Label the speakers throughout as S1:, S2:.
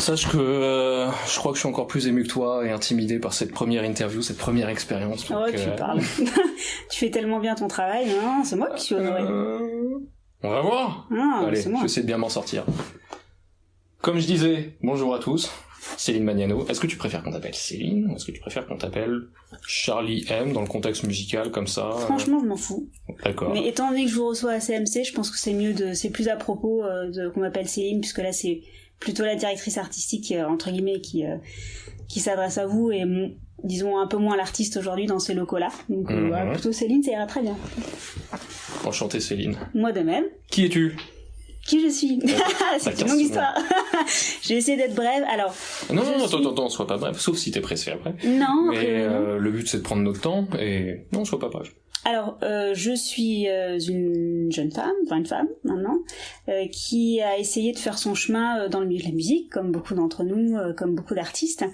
S1: Sache que je crois que je suis encore plus ému que toi et intimidé par cette première interview, cette première expérience.
S2: Donc, tu parles. Tu fais tellement bien ton travail, hein, c'est moi qui suis honoré.
S1: On va voir. Allez, je vais essayer de bien m'en sortir. Comme je disais, bonjour à tous, Céline Magnano. Est-ce que tu préfères qu'on t'appelle Céline ou est-ce que tu préfères qu'on t'appelle Charlie M dans le contexte musical comme ça?
S2: Franchement, je m'en fous.
S1: D'accord.
S2: Mais étant donné que je vous reçois à CMC, je pense que c'est plus à propos qu'on m'appelle Céline, puisque là c'est plutôt la directrice artistique entre guillemets qui s'adresse à vous et disons un peu moins l'artiste aujourd'hui dans ces locaux-là. Donc voilà, plutôt Céline, ça ira très bien.
S1: Enchanté Céline.
S2: Moi de même.
S1: Qui es-tu?
S2: Qui je suis? C'est une longue histoire. J'ai essayé d'être brève. Alors.
S1: Non, sois pas bref, sauf si t'es pressé après.
S2: Non.
S1: Mais le but c'est de prendre notre temps et non, sois pas bref.
S2: Alors, je suis une jeune femme, enfin une femme maintenant, qui a essayé de faire son chemin dans le milieu de la musique, comme beaucoup d'entre nous, comme beaucoup d'artistes,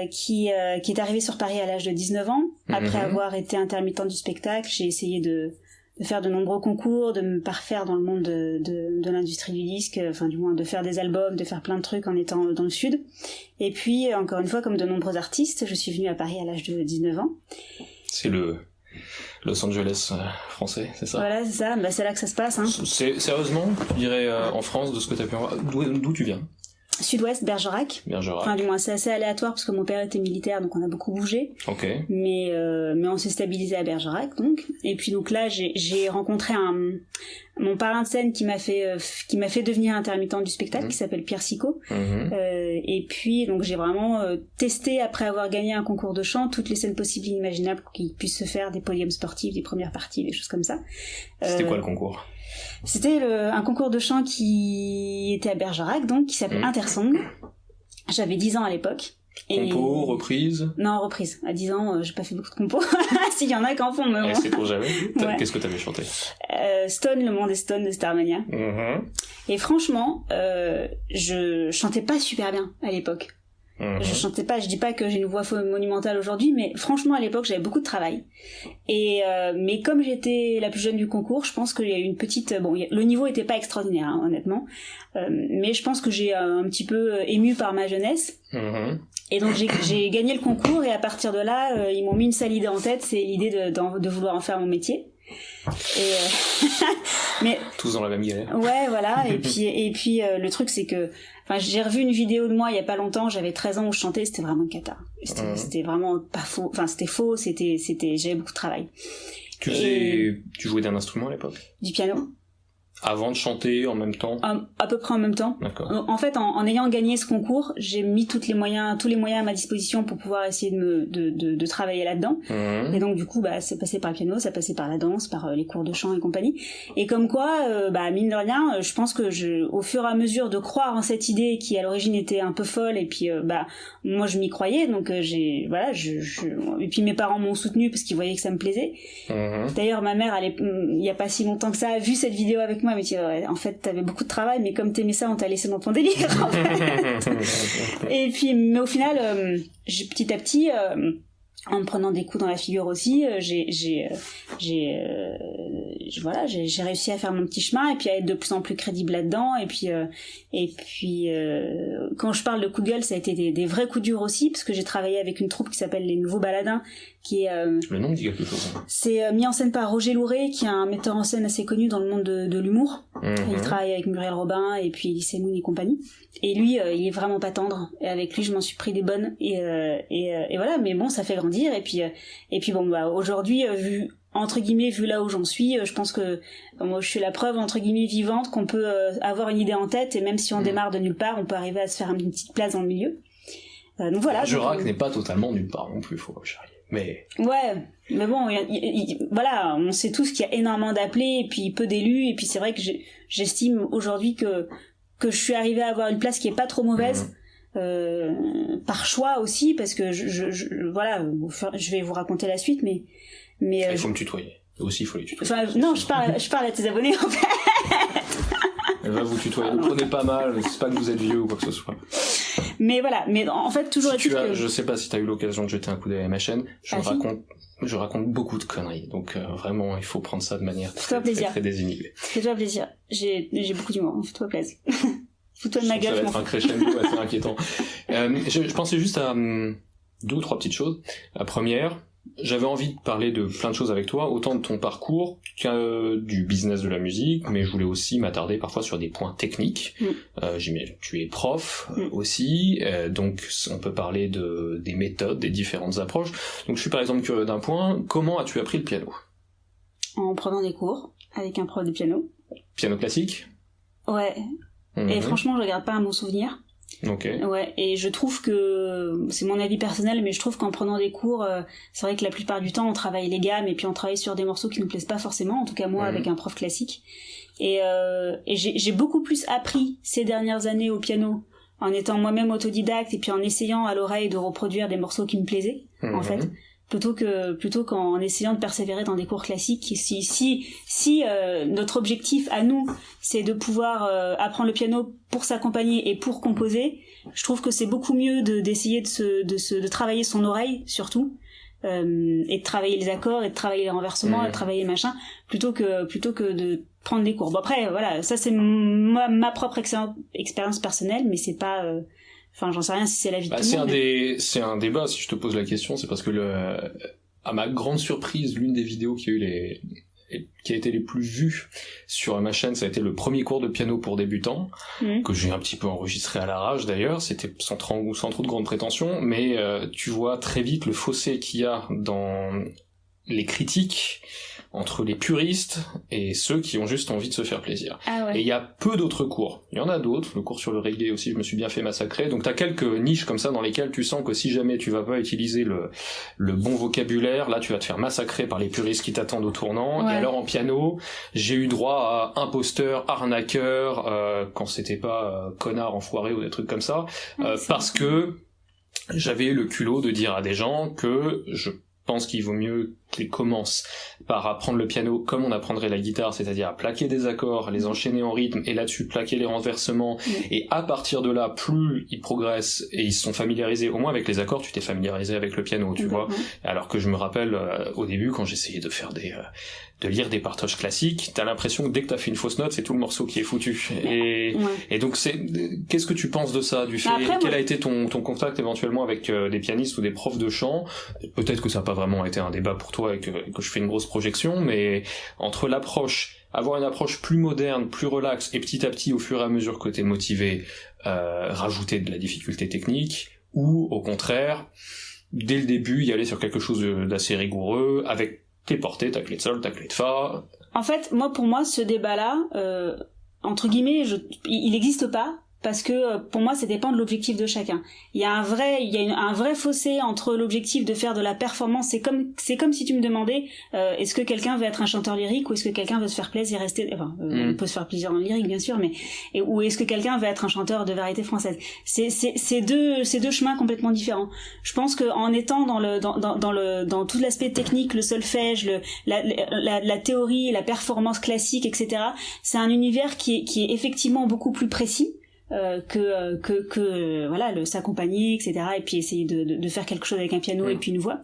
S2: qui est arrivée sur Paris à l'âge de 19 ans. Après avoir été intermittente du spectacle, j'ai essayé de faire de nombreux concours, de me parfaire dans le monde de l'industrie du disque, enfin du moins de faire des albums, de faire plein de trucs en étant dans le sud. Et puis, encore une fois, comme de nombreux artistes, je suis venue à Paris à l'âge de 19 ans.
S1: C'est le Los Angeles français, c'est ça?
S2: Voilà, c'est ça, bah, c'est là que ça se passe. Hein.
S1: Sérieusement, tu dirais en France, de ce que tu as pu en voir, d'où tu viens?
S2: Sud-Ouest, Bergerac. Enfin, du moins, c'est assez aléatoire parce que mon père était militaire, donc on a beaucoup bougé.
S1: Ok.
S2: Mais on s'est stabilisé à Bergerac, donc. Et puis donc là, j'ai rencontré mon parrain de scène qui m'a fait devenir intermittente du spectacle, qui s'appelle Pierre Sicot. Et puis donc j'ai vraiment testé, après avoir gagné un concours de chant, toutes les scènes possibles et inimaginables qui puissent se faire, des podiums sportifs, des premières parties, des choses comme ça.
S1: C'était quoi le concours?
S2: C'était un concours de chant qui était à Bergerac, donc, qui s'appelait Intersong. J'avais 10 ans à l'époque.
S1: Compo, reprise?
S2: Non, reprise. À 10 ans, j'ai pas fait beaucoup de compos. S'il y en a qui en font, mais bon.
S1: C'est pour jamais.
S2: Ouais.
S1: Qu'est-ce que t'avais chanté?
S2: Stone, le monde est Stone de Starmania. Et franchement, je chantais pas super bien à l'époque. Je chantais pas, je dis pas que j'ai une voix monumentale aujourd'hui, mais franchement à l'époque j'avais beaucoup de travail. Et mais comme j'étais la plus jeune du concours, je pense qu'il y a eu une petite, le niveau était pas extraordinaire hein, honnêtement, mais je pense que j'ai un petit peu ému par ma jeunesse. Et donc j'ai gagné le concours et à partir de là, ils m'ont mis une sale idée en tête, c'est l'idée de vouloir en faire mon métier. Et mais
S1: tous dans la même galère.
S2: Ouais, voilà. Et puis le truc c'est que, enfin, j'ai revu une vidéo de moi il y a pas longtemps. J'avais 13 ans où je chantais, c'était vraiment une cata. C'était vraiment pas faux. Enfin, c'était faux. J'avais beaucoup de travail.
S1: Tu jouais d'un instrument à l'époque?
S2: Du piano.
S1: Avant de chanter, en même temps?
S2: À peu près en même temps.
S1: D'accord.
S2: En fait, en ayant gagné ce concours, j'ai mis tous les moyens à ma disposition pour pouvoir essayer de travailler là-dedans. Et donc, du coup, bah, c'est passé par le piano, ça passait par la danse, par les cours de chant et compagnie. Et comme quoi, bah, mine de rien, je pense que au fur et à mesure de croire en cette idée qui, à l'origine, était un peu folle, et puis, bah, moi, je m'y croyais, donc, et puis mes parents m'ont soutenu parce qu'ils voyaient que ça me plaisait. D'ailleurs, ma mère, il y a pas si longtemps que ça, a vu cette vidéo avec moi, mais tu vois, en fait t'avais beaucoup de travail mais comme t'aimais ça on t'a laissé dans ton délire en fait. Et puis mais au final petit à petit en me prenant des coups dans la figure aussi j'ai réussi à faire mon petit chemin et puis à être de plus en plus crédible là-dedans et puis quand je parle de coups de gueule ça a été des vrais coups durs aussi parce que j'ai travaillé avec une troupe qui s'appelle les Nouveaux Baladins qui est
S1: le nom dit quelque chose.
S2: C'est mis en scène par Roger Louret qui est un metteur en scène assez connu dans le monde de l'humour. Il travaille avec Muriel Robin et puis Elie Semoun et compagnie et lui il est vraiment pas tendre et avec lui je m'en suis pris des bonnes et voilà mais bon ça fait grandir et puis bon bah aujourd'hui vu là où j'en suis, je pense que moi je suis la preuve entre guillemets vivante qu'on peut avoir une idée en tête et même si on démarre de nulle part, on peut arriver à se faire une petite place dans le milieu. Donc voilà.
S1: Bergerac n'est pas totalement nulle part non plus, faut pas charrier. Mais
S2: ouais, mais bon, voilà, on sait tous qu'il y a énormément d'appelés et puis peu d'élus et puis c'est vrai que j'estime aujourd'hui que je suis arrivée à avoir une place qui est pas trop mauvaise. Par choix aussi parce que voilà, je vais vous raconter la suite mais
S1: il faut me tutoyer. Aussi, il faut les tutoyer.
S2: Enfin, non, je parle à tes abonnés, en fait.
S1: Elle va vous tutoyer. Ne prenez pas mal, c'est pas que vous êtes vieux ou quoi que ce soit.
S2: Mais voilà, mais en fait, toujours
S1: je sais pas si t'as eu l'occasion de jeter un coup d'œil à ma chaîne. Je raconte beaucoup de conneries. Donc, vraiment, il faut prendre ça de manière très désinhibée.
S2: Fais-toi plaisir. J'ai beaucoup d'humour, fais-toi plaisir. Fous-toi de ma gueule.
S1: Ça va être un crescendo assez inquiétant. Je pensais juste à 2 ou 3 petites choses. La première, j'avais envie de parler de plein de choses avec toi, autant de ton parcours que du business de la musique, mais je voulais aussi m'attarder parfois sur des points techniques. Tu es prof aussi, donc on peut parler des méthodes, des différentes approches. Donc je suis par exemple curieux d'un point, comment as-tu appris le piano ?
S2: En prenant des cours avec un prof de piano.
S1: Piano classique ?
S2: Ouais. Et franchement, je regarde pas à mon souvenir.
S1: Ok.
S2: Ouais, et je trouve que, c'est mon avis personnel, mais je trouve qu'en prenant des cours, c'est vrai que la plupart du temps, on travaille les gammes et puis on travaille sur des morceaux qui nous plaisent pas forcément, en tout cas moi, avec un prof classique. Et j'ai beaucoup plus appris ces dernières années au piano en étant moi-même autodidacte et puis en essayant à l'oreille de reproduire des morceaux qui me plaisaient, en fait. Plutôt qu'en essayant de persévérer dans des cours classiques. Si notre objectif à nous c'est de pouvoir apprendre le piano pour s'accompagner et pour composer, je trouve que c'est beaucoup mieux d'essayer de travailler son oreille surtout, et de travailler les accords et de travailler les renversements et de travailler les machins plutôt que de prendre des cours. Bon après voilà, ça c'est ma propre expérience personnelle, mais c'est pas enfin, j'en sais rien si c'est la vie de tout le monde.
S1: C'est un débat, si je te pose la question, c'est parce que à ma grande surprise, l'une des vidéos qui a été les plus vues sur ma chaîne, ça a été le premier cours de piano pour débutants, que j'ai un petit peu enregistré à l'arrache d'ailleurs, c'était sans trop de grandes prétentions, mais tu vois très vite le fossé qu'il y a dans les critiques entre les puristes et ceux qui ont juste envie de se faire plaisir.
S2: Ah ouais.
S1: Et il y a peu d'autres cours. Il y en a d'autres, le cours sur le reggae aussi, je me suis bien fait massacrer. Donc t'as quelques niches comme ça dans lesquelles tu sens que si jamais tu vas pas utiliser le bon vocabulaire, là tu vas te faire massacrer par les puristes qui t'attendent au tournant. Ouais. Et alors en piano, j'ai eu droit à imposteur, arnaqueur, quand c'était pas connard, enfoiré ou des trucs comme ça, parce que j'avais le culot de dire à des gens que je pense qu'il vaut mieux qu'ils commencent par apprendre le piano comme on apprendrait la guitare, c'est-à-dire à plaquer des accords, les enchaîner en rythme et là-dessus plaquer les renversements, et à partir de là, plus ils progressent et ils se sont familiarisés, au moins avec les accords, tu t'es familiarisé avec le piano, tu vois. Alors que je me rappelle au début quand j'essayais de faire de lire des partages classiques, t'as l'impression que dès que t'as fait une fausse note, c'est tout le morceau qui est foutu. Et donc qu'est-ce que tu penses de ça, du fait, quel a été ton contact éventuellement avec des pianistes ou des profs de chant? Peut-être que ça n'a pas vraiment été un débat pour toi et que je fais une grosse projection, mais entre avoir une approche plus moderne, plus relaxe, et petit à petit, au fur et à mesure que t'es motivé, rajouter de la difficulté technique, ou au contraire, dès le début, y aller sur quelque chose d'assez rigoureux, avec tes portées, ta clé de sol, ta clé de fa.
S2: En fait, pour moi, ce débat-là, entre guillemets, il n'existe pas, parce que pour moi ça dépend de l'objectif de chacun. Il y a un vrai fossé entre l'objectif de faire de la performance, c'est comme si tu me demandais est-ce que quelqu'un veut être un chanteur lyrique ou est-ce que quelqu'un veut se faire plaisir et rester, on peut se faire plaisir dans le lyrique bien sûr, mais ou est-ce que quelqu'un veut être un chanteur de variété française. C'est deux chemins complètement différents. Je pense que en étant dans tout l'aspect technique, le solfège, la théorie, la performance classique, etc., c'est un univers qui est effectivement beaucoup plus précis que voilà, s'accompagner, etc., et puis essayer de faire quelque chose avec un piano et puis une voix.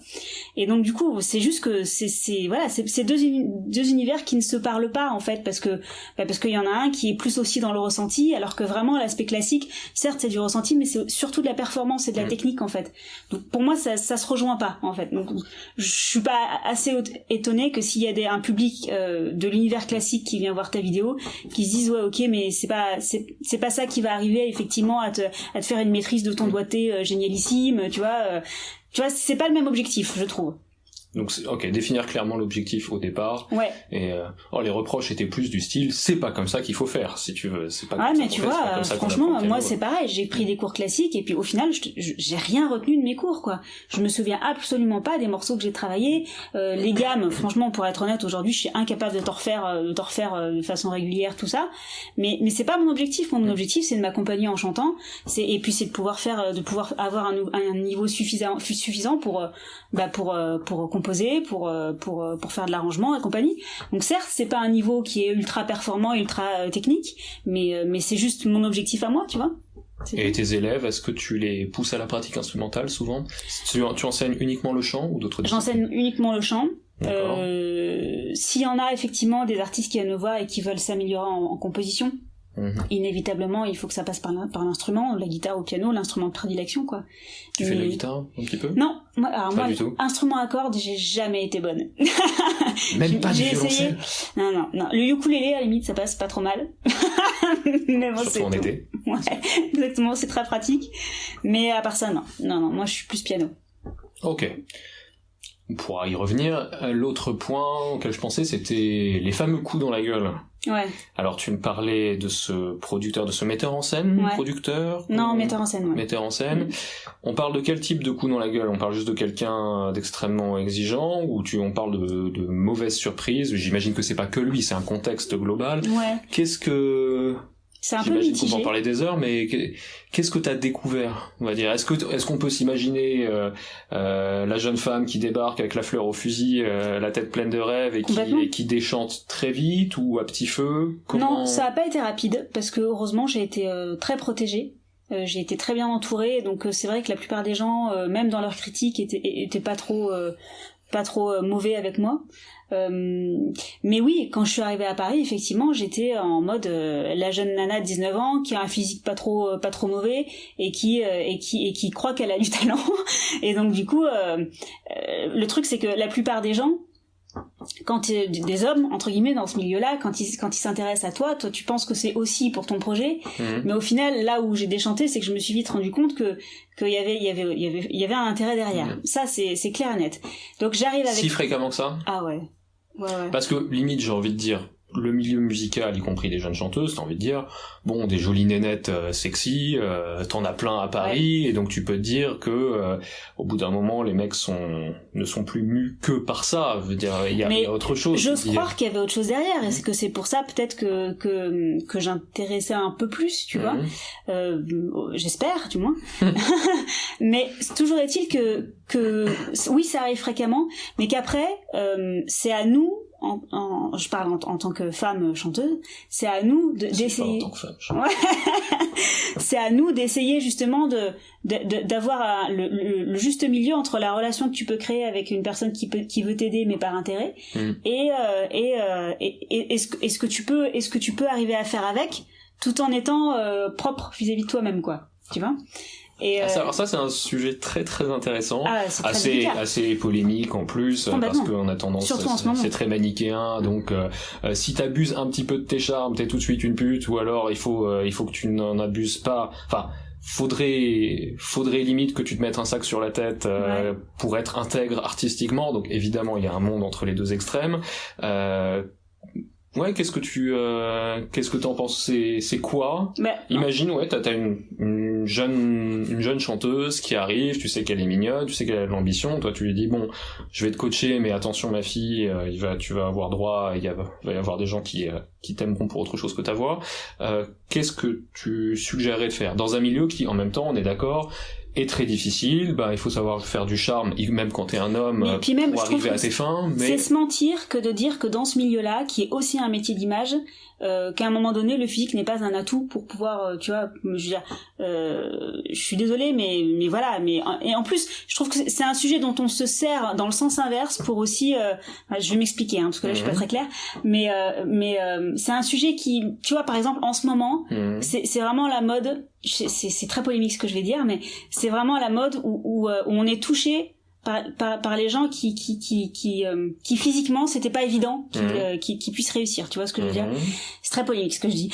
S2: Et donc du coup c'est juste que c'est deux univers qui ne se parlent pas en fait, parce qu'il y en a un qui est plus aussi dans le ressenti, alors que vraiment l'aspect classique, certes c'est du ressenti, mais c'est surtout de la performance et de la technique en fait. Donc pour moi ça se rejoint pas en fait. Donc je suis pas assez étonnée que s'il y a un public de l'univers classique qui vient voir ta vidéo, qui se disent ouais ok, mais c'est pas ça qui va arriver effectivement à te faire une maîtrise de ton doigté génialissime, tu vois, c'est pas le même objectif, je trouve.
S1: Donc définir clairement l'objectif au départ.
S2: Ouais.
S1: Et les reproches étaient plus du style c'est pas comme ça qu'il faut faire, si tu veux, c'est pas
S2: comme ça. Mais tu vois, franchement moi c'est pareil, j'ai pris des cours classiques et puis au final j'ai rien retenu de mes cours quoi. Je me souviens absolument pas des morceaux que j'ai travaillés, les gammes, franchement pour être honnête aujourd'hui, je suis incapable de t'en refaire de façon régulière tout ça. Mais c'est pas mon objectif, mon objectif c'est de m'accompagner en chantant, et puis c'est de pouvoir avoir un niveau suffisant pour composer, pour faire de l'arrangement et compagnie. Donc certes, c'est pas un niveau qui est ultra performant, ultra technique, mais c'est juste mon objectif à moi, tu vois.
S1: Et tes élèves, est-ce que tu les pousses à la pratique instrumentale souvent? Tu enseignes uniquement le chant ou d'autres disciplines?
S2: J'enseigne uniquement le chant. S'il y en a effectivement des artistes qui viennent me voir et qui veulent s'améliorer en composition, inévitablement il faut que ça passe par l'instrument, la guitare ou le piano, l'instrument de prédilection quoi.
S1: Tu fais de la guitare un petit peu?
S2: Non, moi
S1: du tout.
S2: Instrument à cordes, j'ai jamais été bonne.
S1: Même pas du violoncelle?
S2: Non. Le ukulélé à la limite ça passe pas trop mal. Mais bon,
S1: surtout en été.
S2: Ouais, exactement, c'est très pratique. Mais à part ça, non, moi je suis plus piano.
S1: Ok. On pourra y revenir. L'autre point auquel je pensais, c'était les fameux coups dans la gueule.
S2: Ouais.
S1: Alors tu me parlais de ce producteur, de ce metteur en scène, producteur?
S2: Non, metteur en scène, ouais.
S1: Metteur en scène. On parle de quel type de coups dans la gueule? On parle juste de quelqu'un d'extrêmement exigeant, ou on parle de mauvaises surprises? J'imagine que c'est pas que lui, c'est un contexte global.
S2: Ouais.
S1: Qu'est-ce que...
S2: C'est un peu mitigé.
S1: J'imagine qu'on peut en parler des heures, mais qu'est-ce que t'as découvert, on va dire? Est-ce qu'on peut s'imaginer la jeune femme qui débarque avec la fleur au fusil, la tête pleine de rêves et qui déchante très vite ou à petit feu?
S2: Non, ça a pas été rapide parce que heureusement j'ai été très protégée. J'ai été très bien entourée, donc c'est vrai que la plupart des gens, même dans leurs critiques, étaient pas trop mauvais avec moi. Mais oui, quand je suis arrivée à Paris, effectivement, j'étais en mode la jeune nana de 19 ans qui a un physique pas trop mauvais et qui croit qu'elle a du talent. Et donc du coup, le truc c'est que la plupart des gens, quand des hommes entre guillemets dans ce milieu-là, quand ils s'intéressent à toi tu penses que c'est aussi pour ton projet, mais au final là où j'ai déchanté, c'est que je me suis vite rendu compte qu'il y avait un intérêt derrière. Ça c'est clair et net. Donc j'arrive avec
S1: si fréquemment que ça.
S2: Ah ouais.
S1: Parce que limite j'ai envie de dire, le milieu musical, y compris des jeunes chanteuses, t'as envie de dire, bon, des jolies nénettes sexy, t'en as plein à Paris, et donc tu peux te dire que au bout d'un moment, les mecs ne sont plus mus que par ça. Je veux dire, il y a autre chose.
S2: J'ose croire qu'il y avait autre chose derrière. Est-ce que c'est pour ça peut-être que j'intéressais un peu plus, tu vois? J'espère, du moins. Mais toujours est-il que oui, ça arrive fréquemment, mais qu'après, c'est à nous. Je parle en tant que femme chanteuse, c'est à nous d'essayer.
S1: En tant que femme.
S2: C'est à nous d'essayer justement d'avoir le juste milieu entre la relation que tu peux créer avec une personne qui veut t'aider mais par intérêt et ce que tu peux arriver à faire avec tout en étant propre vis-à-vis de toi-même quoi, tu vois.
S1: Alors ça c'est un sujet très très intéressant, assez polémique en plus, parce qu'on a tendance, c'est très manichéen, donc si t'abuses un petit peu de tes charmes, t'es tout de suite une pute, ou alors il faut que tu n'en abuses pas. Enfin, faudrait limite que tu te mettes un sac sur la tête pour être intègre artistiquement. Donc évidemment il y a un monde entre les deux extrêmes. Ouais, qu'est-ce que t'en penses? C'est quoi? Imagine, t'as une jeune chanteuse qui arrive, tu sais qu'elle est mignonne, tu sais qu'elle a de l'ambition, toi tu lui dis bon, je vais te coacher, mais attention ma fille, tu vas avoir droit, il va y avoir des gens qui t'aimeront pour autre chose que ta voix. Qu'est-ce que tu suggérerais de faire dans un milieu qui, en même temps, on est d'accord, est très difficile, il faut savoir faire du charme, même quand t'es un homme, pour arriver à tes fins, mais... C'est
S2: se mentir que de dire que dans ce milieu-là, qui est aussi un métier d'image, qu'à un moment donné, le physique n'est pas un atout pour pouvoir, tu vois, je veux dire, je suis désolée, mais voilà, et en plus, je trouve que c'est un sujet dont on se sert dans le sens inverse pour aussi, je vais m'expliquer, parce que là, je suis pas très claire, mais c'est un sujet qui, tu vois, par exemple, en ce moment, c'est vraiment la mode, c'est très polémique ce que je vais dire, mais c'est vraiment la mode où on est touché par les gens qui physiquement c'était pas évident qu'ils puissent réussir, tu vois ce que je veux dire. C'est très polémique ce que je dis.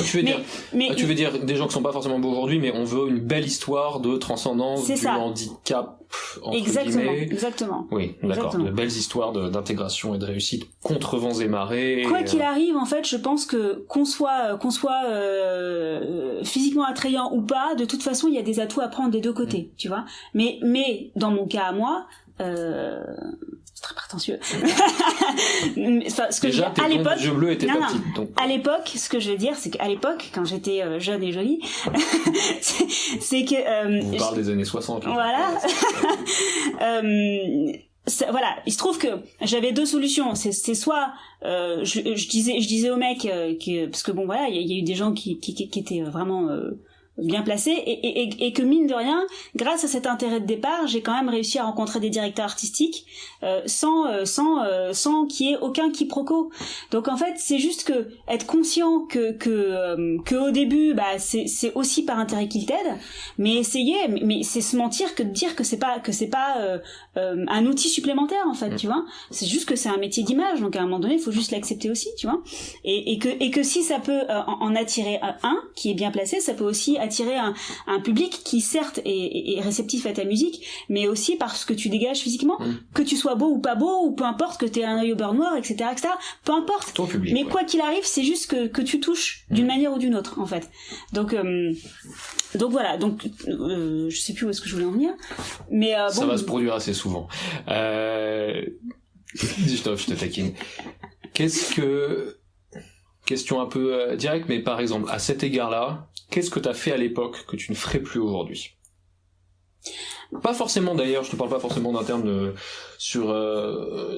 S1: Tu veux dire des gens qui sont pas forcément beaux aujourd'hui, mais on veut une belle histoire de transcendance du handicap entre guillemets.
S2: Exactement.
S1: Oui, d'accord. De belles histoires d'intégration et de réussite contre vents et marées.
S2: Quoi qu'il arrive, en fait, je pense que qu'on soit physiquement attrayant ou pas, de toute façon, il y a des atouts à prendre des deux côtés, tu vois. Mais dans mon cas à moi, c'est très prétentieux. Ce que
S1: déjà,
S2: à l'époque,
S1: yeux bleus étaient pas petits, donc...
S2: À l'époque, ce que je veux dire, c'est qu'à l'époque, quand j'étais jeune et jolie, c'est que
S1: on parle des années 60.
S2: Voilà. Voilà, il se trouve que j'avais deux solutions. C'est soit je disais aux mecs parce que bon voilà, il y a eu des gens qui étaient vraiment bien placé et que mine de rien, grâce à cet intérêt de départ, j'ai quand même réussi à rencontrer des directeurs artistiques sans qu'il y ait aucun quiproquo. Donc en fait, c'est juste que être conscient que au début, bah c'est aussi par intérêt qu'ils t'aident, mais c'est se mentir que de dire que c'est pas un outil supplémentaire en fait, tu vois. C'est juste que c'est un métier d'image, donc à un moment donné, il faut juste l'accepter aussi, tu vois. Et que si ça peut en attirer un qui est bien placé, ça peut aussi attirer un public qui certes est réceptif à ta musique, mais aussi parce que tu dégages physiquement, que tu sois beau ou pas beau, ou peu importe que t'aies un œil au beurre noir, etc., peu importe.
S1: Ton public,
S2: mais quoi qu'il arrive, c'est juste que tu touches d'une manière ou d'une autre, en fait. Donc voilà, je sais plus où est-ce que je voulais en venir, mais
S1: ça va se produire assez souvent. Je te taquine. Question un peu directe, mais par exemple, à cet égard-là, qu'est-ce que t'as fait à l'époque que tu ne ferais plus aujourd'hui? Pas forcément d'ailleurs, je te parle pas forcément d'un terme sur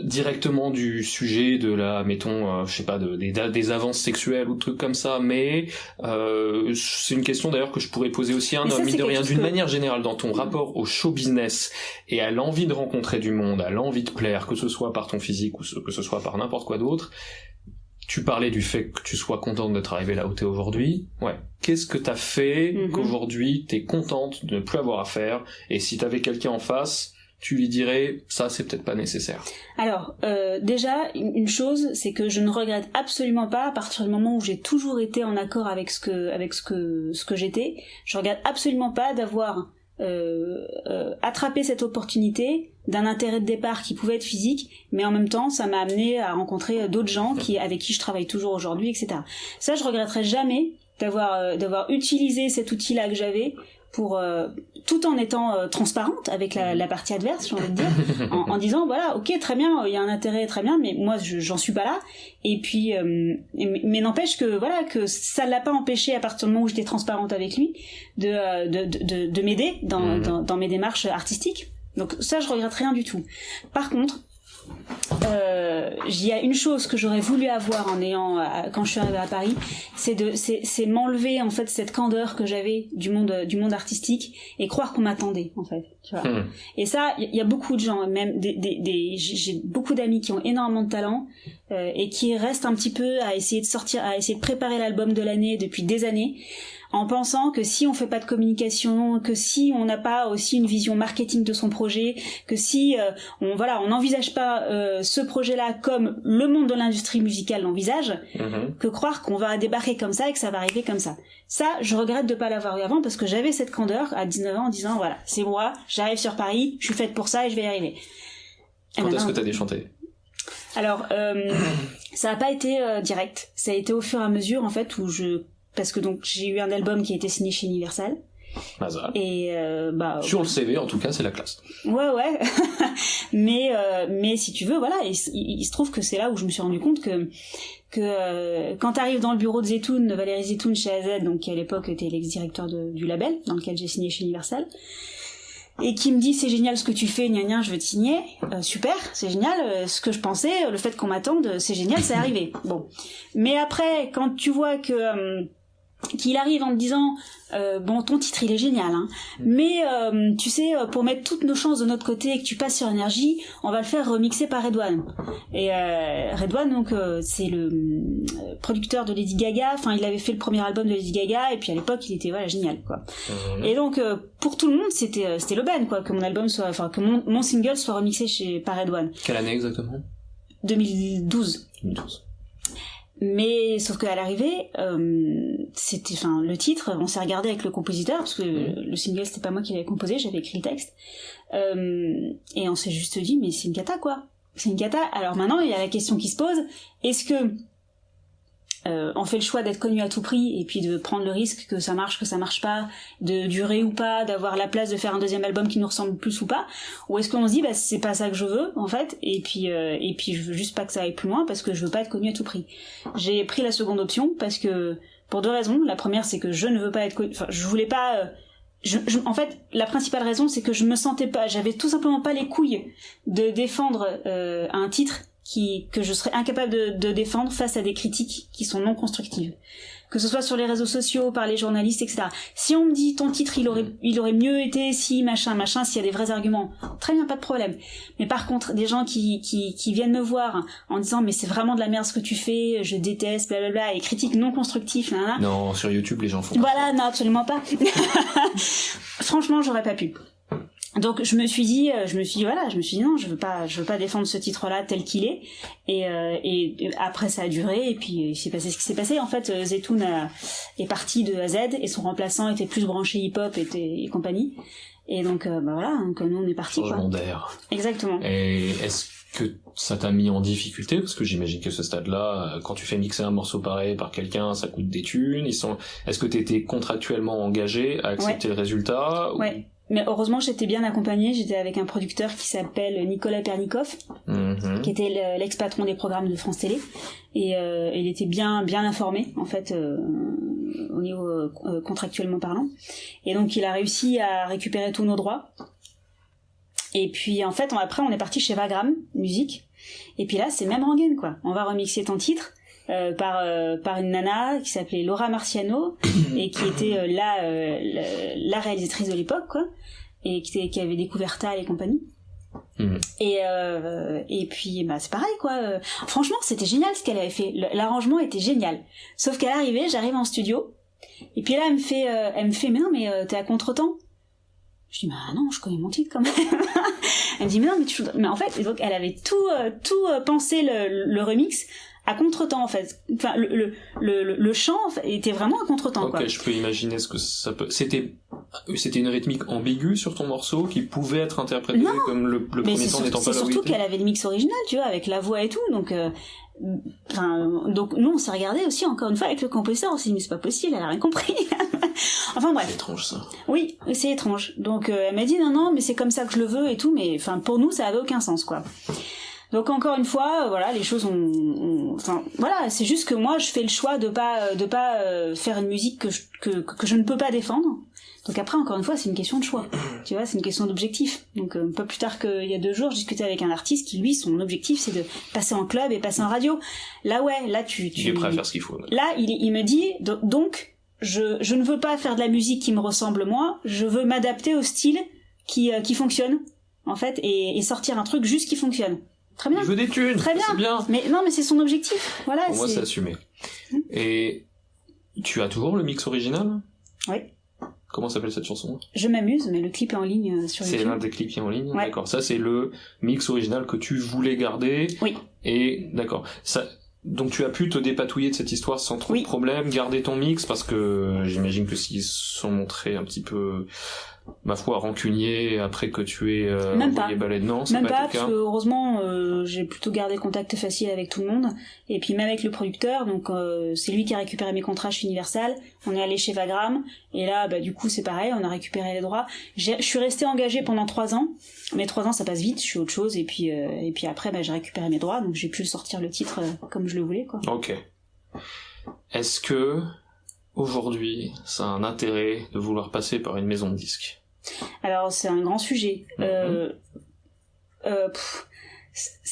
S1: directement du sujet de la, mettons, je sais pas, des avances sexuelles ou de trucs comme ça, mais c'est une question d'ailleurs que je pourrais poser aussi mine de rien, d'une manière générale, dans ton rapport au show business et à l'envie de rencontrer du monde, à l'envie de plaire, que ce soit par ton physique ou que ce soit par n'importe quoi d'autre. Tu parlais du fait que tu sois contente d'être arrivée là où t'es aujourd'hui. Ouais. Qu'est-ce que t'as fait qu'aujourd'hui t'es contente de ne plus avoir à faire, et si t'avais quelqu'un en face, tu lui dirais ça c'est peut-être pas nécessaire?
S2: Alors déjà une chose, c'est que je ne regrette absolument pas, à partir du moment où j'ai toujours été en accord avec ce que j'étais, je regrette absolument pas d'avoir attrapé cette opportunité d'un intérêt de départ qui pouvait être physique, mais en même temps ça m'a amené à rencontrer d'autres gens avec qui je travaille toujours aujourd'hui, etc. Ça, je regretterai jamais d'avoir utilisé cet outil-là que j'avais pour tout en étant transparente avec la partie adverse, j'ai envie de dire, en disant voilà, ok, très bien, il y a un intérêt, très bien, mais moi j'en suis pas là. Et puis mais n'empêche que voilà, que ça l'a pas empêché, à partir du moment où j'étais transparente avec lui, de m'aider dans mes démarches artistiques. Donc ça, je regrette rien du tout. Par contre, il y a une chose que j'aurais voulu avoir quand je suis arrivée à Paris, c'est m'enlever en fait cette candeur que j'avais du monde artistique et croire qu'on m'attendait en fait, tu vois. Et ça, il y a beaucoup de gens, même j'ai beaucoup d'amis qui ont énormément de talent et qui restent un petit peu à essayer de préparer l'album de l'année depuis des années, en pensant que si on fait pas de communication, que si on n'a pas aussi une vision marketing de son projet, que si on n'envisage pas ce projet-là comme le monde de l'industrie musicale l'envisage, que croire qu'on va débarquer comme ça et que ça va arriver comme ça. Ça, je regrette de pas l'avoir eu avant, parce que j'avais cette candeur à 19 ans en disant voilà, c'est moi, j'arrive sur Paris, je suis faite pour ça et je vais y arriver.
S1: Quand est-ce que t'as déchanté? Alors,
S2: ça a pas été direct. Ça a été au fur et à mesure en fait parce que donc j'ai eu un album qui a été signé chez Universal. Et
S1: sur le CV en tout cas, c'est la classe.
S2: Ouais. mais si tu veux, voilà, il se trouve que c'est là où je me suis rendu compte que quand t'arrives dans le bureau de Zetoun, de Valérie Zetoun chez AZ, donc qui à l'époque était l'ex-directeur du label dans lequel j'ai signé chez Universal, et qui me dit c'est génial ce que tu fais, gna gna, je veux te signer, super, c'est génial, ce que je pensais, le fait qu'on m'attende, c'est génial, c'est arrivé. Bon, mais après quand tu vois qu'il arrive en te disant bon, ton titre il est génial, hein, mais tu sais, pour mettre toutes nos chances de notre côté et que tu passes sur Énergie, on va le faire remixer par Redouane. Et Redouane, donc c'est le producteur de Lady Gaga. Enfin, il avait fait le premier album de Lady Gaga, et puis à l'époque il était génial, quoi. Et donc pour tout le monde c'était l'aubaine, quoi, que mon album que mon single soit remixé par Redouane.
S1: Quelle année exactement?
S2: 2012. Mais sauf qu'à l'arrivée, le titre, on s'est regardé avec le compositeur, parce que le single c'était pas moi qui l'avais composé, j'avais écrit le texte, et on s'est juste dit mais c'est une cata, quoi, c'est une cata. Alors maintenant il y a la question qui se pose, est-ce que on fait le choix d'être connu à tout prix et puis de prendre le risque que ça marche pas, de durer ou pas, d'avoir la place de faire un deuxième album qui nous ressemble plus ou pas, ou est-ce qu'on se dit c'est pas ça que je veux en fait, et puis je veux juste pas que ça aille plus loin parce que je veux pas être connu à tout prix. J'ai pris la seconde option parce que pour deux raisons. La première, c'est que je ne veux pas être connu, je voulais pas en fait, la principale raison, c'est que je me sentais pas, j'avais tout simplement pas les couilles de défendre un titre que je serais incapable de défendre face à des critiques qui sont non constructives. que ce soit sur les réseaux sociaux, par les journalistes, etc. Si on me dit ton titre il aurait mieux été si machin, s'il y a des vrais arguments, très bien, pas de problème. Mais par contre, des gens qui viennent me voir en disant mais c'est vraiment de la merde ce que tu fais, je déteste, blablabla, et critiques non constructifs, là.
S1: Non, sur YouTube les gens font.
S2: Voilà, non, absolument pas. Franchement, j'aurais pas pu. Donc je me suis dit non, je veux pas défendre ce titre-là tel qu'il est, et après ça a duré, et puis il s'est passé ce qui s'est passé. En fait, Zetoun est parti de A à Z, et son remplaçant était plus branché hip-hop et compagnie, et donc voilà, donc nous on est parti.
S1: Changement d'air.
S2: Exactement.
S1: Et est-ce que ça t'a mis en difficulté, parce que j'imagine que ce stade-là, quand tu fais mixer un morceau pareil par quelqu'un, ça coûte des thunes. Est-ce que t'étais contractuellement engagé à accepter le résultat?
S2: Ouais. Mais heureusement, j'étais bien accompagnée. J'étais avec un producteur qui s'appelle Nicolas Pernikov, qui était l'ex-patron des programmes de France Télé, et il était bien informé en fait au niveau contractuellement parlant. Et donc, il a réussi à récupérer tous nos droits. Et puis en fait, après, on est parti chez Vagram Musique. Et puis là, c'est même rengaine quoi. On va remixer ton titre. Par une nana qui s'appelait Laura Marciano et qui était la réalisatrice de l'époque quoi, et qui avait découvert Ta et compagnie. Et puis c'est pareil quoi. Franchement, c'était génial ce qu'elle avait fait. L'arrangement était génial. Sauf qu'à l'arrivée, j'arrive en studio et puis là elle me fait mais non mais t'es à contre-temps. Je dis bah non, je connais mon titre quand même. Elle me dit mais non mais en fait, et donc elle avait tout pensé le remix à contre-temps en fait. Enfin le chant était vraiment à contre-temps quoi.
S1: Ok, je peux imaginer ce que ça peut. C'était une rythmique ambiguë sur ton morceau qui pouvait être interprété comme le premier temps n'étant pas là.
S2: C'est surtout qu'elle avait le mix original, tu vois, avec la voix et tout, donc donc nous on s'est regardé aussi encore une fois avec le compositeur, on s'est dit mais c'est pas possible, elle a rien compris. Enfin bref.
S1: C'est étrange ça.
S2: Oui, c'est étrange. Donc elle m'a dit non mais c'est comme ça que je le veux et tout, mais enfin pour nous ça avait aucun sens quoi. Donc encore une fois, voilà, les choses enfin voilà, c'est juste que moi je fais le choix de pas faire une musique que je ne peux pas défendre. Donc après encore une fois, c'est une question de choix. Tu vois, c'est une question d'objectif. Donc pas plus tard qu'il y a 2 jours, je discutais avec un artiste qui lui son objectif c'est de passer en club et passer en radio. Là tu
S1: il est prêt à faire ce qu'il faut.
S2: Là, il me dit donc je ne veux pas faire de la musique qui me ressemble moi, je veux m'adapter au style qui fonctionne en fait et sortir un truc juste qui fonctionne. Très bien.
S1: Il veut des thunes.
S2: Très bien.
S1: C'est bien.
S2: Mais non, mais c'est son objectif. Voilà.
S1: Pour moi, c'est assumé. Et tu as toujours le mix original?
S2: Oui.
S1: Comment s'appelle cette chanson?
S2: Je m'amuse, mais le clip est en ligne sur YouTube.
S1: C'est l'un des clips qui est en ligne.
S2: Ouais.
S1: D'accord. Ça, c'est le mix original que tu voulais garder.
S2: Oui.
S1: Et d'accord. Ça. Donc tu as pu te dépatouiller de cette histoire sans trop de problème, garder ton mix, parce que j'imagine que s'ils sont montrés un petit peu, ma foi, rancuniers après que tu aies envoyé balai dedans,
S2: même pas parce que heureusement j'ai plutôt gardé contact facile avec tout le monde, et puis même avec le producteur, donc c'est lui qui a récupéré mes contrats chez Universal, on est allé chez Vagram, et là du coup c'est pareil, on a récupéré les droits. Je suis restée engagée pendant 3 ans, mais 3 ans ça passe vite, je suis autre chose, et puis après j'ai récupéré mes droits, donc j'ai pu sortir le titre comme je le voulais quoi.
S1: Ok. Est-ce que aujourd'hui ça a un intérêt de vouloir passer par une maison de disques?
S2: Alors c'est un grand sujet.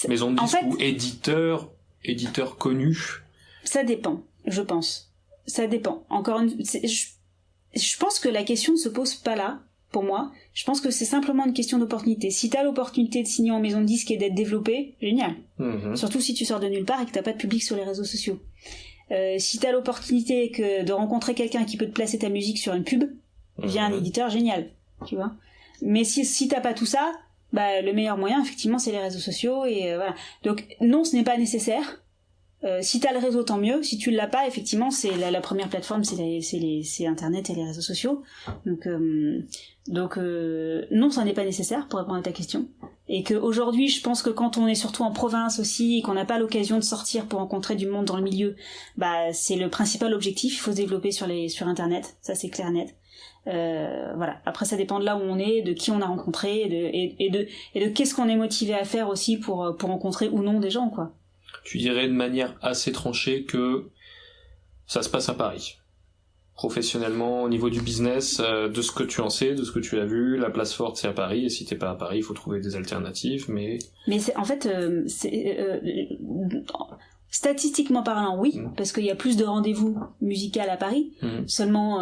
S1: Maison de disques ou éditeur connu?
S2: Ça dépend, je pense. Ça dépend. Encore une, je pense que la question ne se pose pas là. Pour moi, je pense que c'est simplement une question d'opportunité. Si t'as l'opportunité de signer en maison de disque et d'être développé, génial. Surtout si tu sors de nulle part et que t'as pas de public sur les réseaux sociaux. Si t'as l'opportunité de rencontrer quelqu'un qui peut te placer ta musique sur une pub, via un éditeur, génial. Tu vois. Mais si t'as pas tout ça, le meilleur moyen, effectivement, c'est les réseaux sociaux, et voilà. Donc, non, ce n'est pas nécessaire. Si t'as le réseau, tant mieux. Si tu l'as pas, effectivement, c'est la première plateforme, c'est Internet et les réseaux sociaux. Donc non, ça n'est pas nécessaire pour répondre à ta question. Et que aujourd'hui, je pense que quand on est surtout en province aussi et qu'on n'a pas l'occasion de sortir pour rencontrer du monde dans le milieu, c'est le principal objectif. Il faut se développer sur Internet. Ça, c'est clair net. Voilà. Après, ça dépend de là où on est, de qui on a rencontré, et de qu'est-ce qu'on est motivé à faire aussi pour rencontrer ou non des gens, quoi.
S1: Tu dirais de manière assez tranchée que ça se passe à Paris. Professionnellement, au niveau du business, de ce que tu en sais, de ce que tu as vu, la place forte c'est à Paris, et si t'es pas à Paris, il faut trouver des alternatives, mais
S2: Statistiquement parlant, oui, parce qu'il y a plus de rendez-vous musicaux à Paris. Seulement,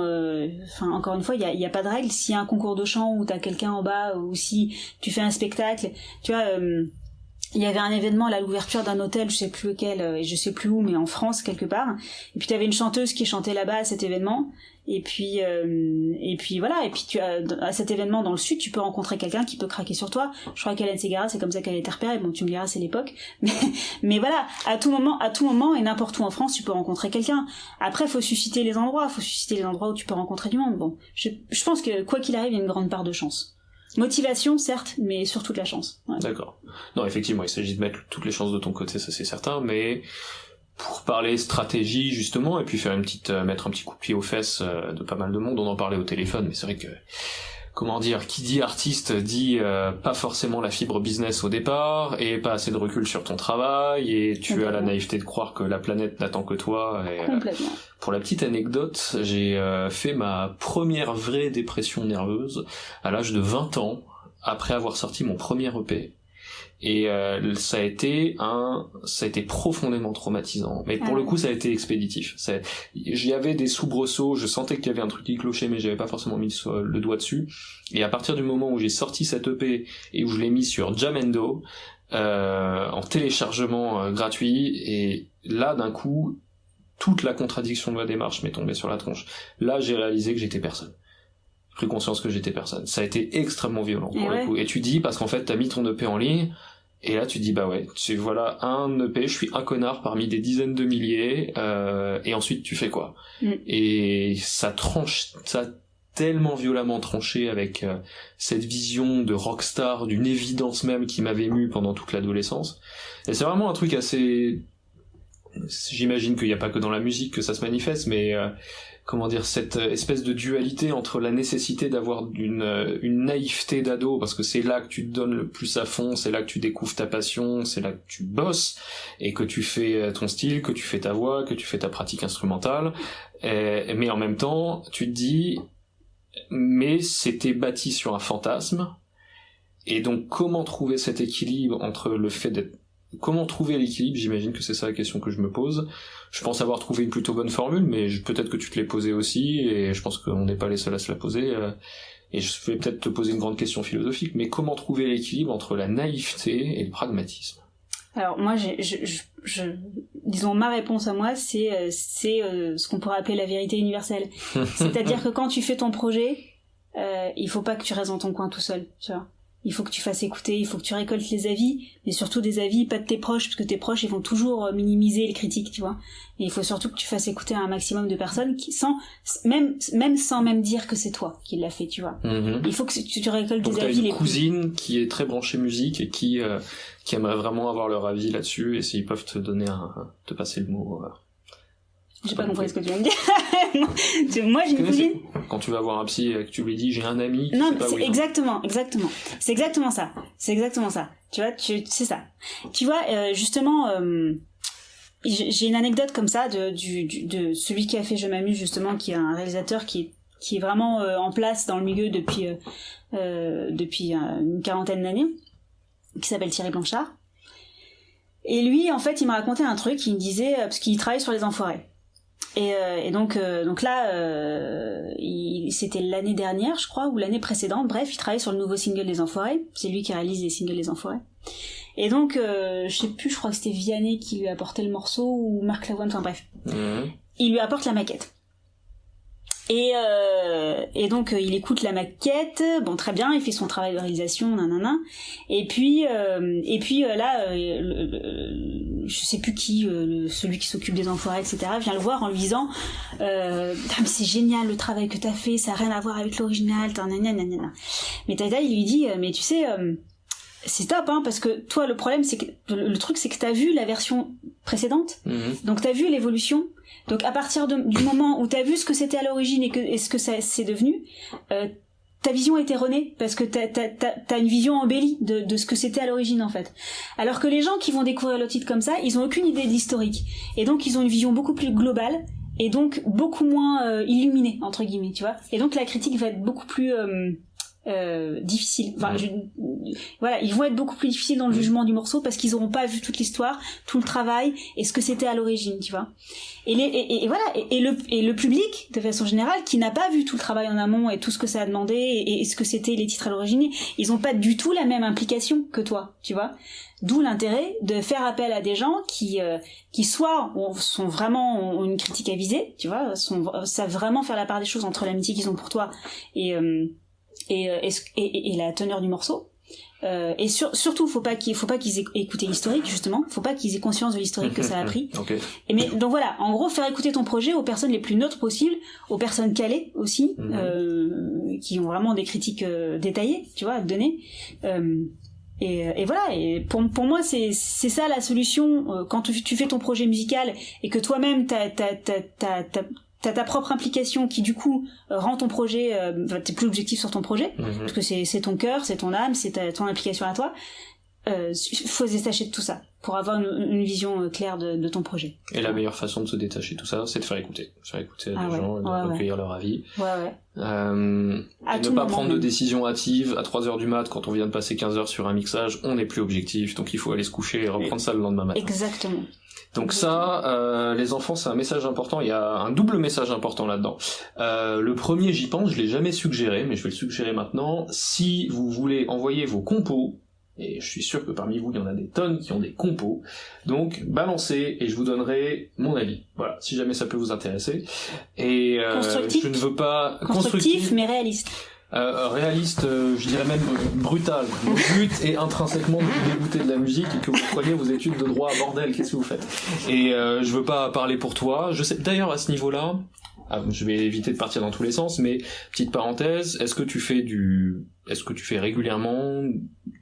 S2: encore une fois, il y a pas de règle. S'il y a un concours de chant où t'as quelqu'un en bas, ou si tu fais un spectacle, tu vois, il y avait un événement là, à l'ouverture d'un hôtel, je sais plus lequel, et je sais plus où, mais en France quelque part. Et puis t'avais une chanteuse qui chantait là-bas à cet événement. Et puis voilà. Et puis à cet événement dans le sud, tu peux rencontrer quelqu'un qui peut craquer sur toi. Je crois qu'Hélène Ségara, c'est comme ça qu'elle a été repérée. Bon, tu me diras, c'est l'époque. Mais voilà, à tout moment et n'importe où en France, tu peux rencontrer quelqu'un. Après, faut susciter les endroits où tu peux rencontrer du monde. Bon, je pense que quoi qu'il arrive, il y a une grande part de chance. Motivation, certes, mais surtout de la chance. Ouais.
S1: D'accord. Non, effectivement, il s'agit de mettre toutes les chances de ton côté, ça c'est certain, mais pour parler stratégie, justement, et puis mettre un petit coup de pied aux fesses de pas mal de monde, on en parlait au téléphone, mais c'est vrai que, comment dire, qui dit artiste dit pas forcément la fibre business au départ, et pas assez de recul sur ton travail, et tu as la naïveté de croire que la planète n'attend que toi. Et,
S2: complètement.
S1: Pour la petite anecdote, j'ai fait ma première vraie dépression nerveuse à l'âge de 20 ans, après avoir sorti mon premier EP. Et ça a été profondément traumatisant, mais pour le coup ça a été expéditif. J'y avais des soubresauts, je sentais qu'il y avait un truc qui clochait, mais j'avais pas forcément mis le doigt dessus. Et à partir du moment où j'ai sorti cette EP et où je l'ai mis sur Jamendo en téléchargement gratuit, et là d'un coup toute la contradiction de ma démarche m'est tombée sur la tronche. Là j'ai réalisé que j'étais personne. J'ai pris conscience que j'étais personne. Ça a été extrêmement violent pour le coup. Et tu dis, parce qu'en fait t'as mis ton EP en ligne, et là tu dis bah ouais, voilà un EP, je suis un connard parmi des dizaines de milliers, et ensuite tu fais quoi? Et ça a tellement violemment tranché avec cette vision de rockstar, d'une évidence même qui m'avait ému pendant toute l'adolescence. Et c'est vraiment un truc assez... J'imagine qu'il n'y a pas que dans la musique que ça se manifeste, mais comment dire, cette espèce de dualité entre la nécessité d'avoir une naïveté d'ado, parce que c'est là que tu te donnes le plus à fond, c'est là que tu découvres ta passion, c'est là que tu bosses, et que tu fais ton style, que tu fais ta voix, que tu fais ta pratique instrumentale, mais en même temps, tu te dis, mais c'était bâti sur un fantasme, et donc comment trouver cet équilibre entre le fait d'être... Comment trouver l'équilibre? J'imagine que c'est ça la question que je me pose. Je pense avoir trouvé une plutôt bonne formule, mais peut-être que tu te l'es posée aussi, et je pense qu'on n'est pas les seuls à se la poser. Et je vais peut-être te poser une grande question philosophique, mais comment trouver l'équilibre entre la naïveté et le pragmatisme?
S2: Alors moi, disons, ma réponse à moi, c'est ce qu'on pourrait appeler la vérité universelle. C'est-à-dire que quand tu fais ton projet, il faut pas que tu restes dans ton coin tout seul, tu vois. Il faut que tu fasses écouter, il faut que tu récoltes les avis, mais surtout des avis pas de tes proches, parce que tes proches ils vont toujours minimiser les critiques, tu vois. Et il faut surtout que tu fasses écouter à un maximum de personnes même sans dire que c'est toi qui l'as fait, tu vois. Il faut que tu récoltes
S1: donc
S2: des avis.
S1: Donc t'as une cousine qui est très branchée musique et qui aimerait vraiment avoir leur avis là-dessus, et s'ils peuvent te passer le mot.
S2: J'ai pas compris ce que tu viens de dire. Moi, j'ai une cousine.
S1: Quand tu vas voir un psy et que tu lui dis j'ai un ami.
S2: Non, c'est exactement. C'est exactement ça. Tu vois, c'est ça. Tu vois, justement, j'ai une anecdote comme ça de celui qui a fait Je m'amuse, justement, qui est un réalisateur qui est vraiment en place dans le milieu depuis une quarantaine d'années, qui s'appelle Thierry Blanchard. Et lui, en fait, il m'a raconté un truc. Il me disait, parce qu'il travaille sur Les Enfoirés. Et donc là, c'était l'année dernière, je crois, ou l'année précédente. Bref, il travaille sur le nouveau single des Enfoirés. C'est lui qui réalise les singles des Enfoirés. Et donc, je sais plus, je crois que c'était Vianney qui lui apportait le morceau, ou Marc Lavoine, enfin bref. Il lui apporte la maquette. Et donc il écoute la maquette, bon très bien, il fait son travail de réalisation, nanana. Et puis là, je sais plus qui, celui qui s'occupe des Enfoirés, etc., vient le voir en lui disant mais c'est génial le travail que t'as fait, ça a rien à voir avec l'original, nanana. Mais Tata il lui dit mais tu sais c'est top, hein, parce que toi le problème c'est que le truc c'est que t'as vu la version précédente, donc t'as vu l'évolution. Donc à partir du moment où t'as vu ce que c'était à l'origine et ce que ça c'est devenu, ta vision est erronée parce que t'as une vision embellie de ce que c'était à l'origine en fait. Alors que les gens qui vont découvrir le titre comme ça, ils ont aucune idée de l'historique et donc ils ont une vision beaucoup plus globale et donc beaucoup moins illuminée entre guillemets, tu vois. Et donc la critique va être beaucoup plus difficiles. Enfin, voilà, ils vont être beaucoup plus difficiles dans le jugement du morceau parce qu'ils auront pas vu toute l'histoire, tout le travail et ce que c'était à l'origine, tu vois. Et le public, de façon générale, qui n'a pas vu tout le travail en amont et tout ce que ça a demandé et ce que c'était les titres à l'origine, ils ont pas du tout la même implication que toi, tu vois. D'où l'intérêt de faire appel à des gens qui soit sont vraiment ont une critique avisée, tu vois, savent vraiment faire la part des choses entre l'amitié qu'ils ont pour toi et la teneur du morceau. Et surtout, faut pas qu'ils aient écouté l'historique, justement. Faut pas qu'ils aient conscience de l'historique que ça a pris.
S1: Okay.
S2: Mais donc voilà, en gros, faire écouter ton projet aux personnes les plus neutres possibles, aux personnes calées aussi, qui ont vraiment des critiques détaillées, tu vois, à te donner. Et voilà, et pour moi c'est ça la solution quand tu fais ton projet musical et que toi-même t'as ta propre implication qui du coup rend ton projet t'es plus objectif sur ton projet parce que c'est ton cœur, c'est ton âme, c'est ton implication à toi. Faut se détacher de tout ça pour avoir une vision claire de ton projet.
S1: Et la meilleure façon de se détacher de tout ça, c'est de faire écouter à des gens, de recueillir leur avis. Et ne pas prendre de décision hâtive à 3h du mat quand on vient de passer 15 heures sur un mixage, on n'est plus objectif, donc il faut aller se coucher et reprendre ça le lendemain matin.
S2: Exactement.
S1: Donc ça, les enfants, c'est un message important. Il y a un double message important là-dedans. Le premier, j'y pense, je l'ai jamais suggéré, mais je vais le suggérer maintenant. Si vous voulez envoyer vos compos, et je suis sûr que parmi vous, il y en a des tonnes qui ont des compos, donc balancez et je vous donnerai mon avis. Voilà, si jamais ça peut vous intéresser. Et je ne veux pas...
S2: Constructif, mais réaliste.
S1: Réaliste, je dirais même brutal. Mon but est intrinsèquement de vous dégoûter de la musique et que vous preniez vos études de droit, bordel, qu'est-ce que vous faites? Et je veux pas parler pour toi. Je sais d'ailleurs à ce niveau-là, je vais éviter de partir dans tous les sens, mais petite parenthèse, est-ce que tu fais régulièrement,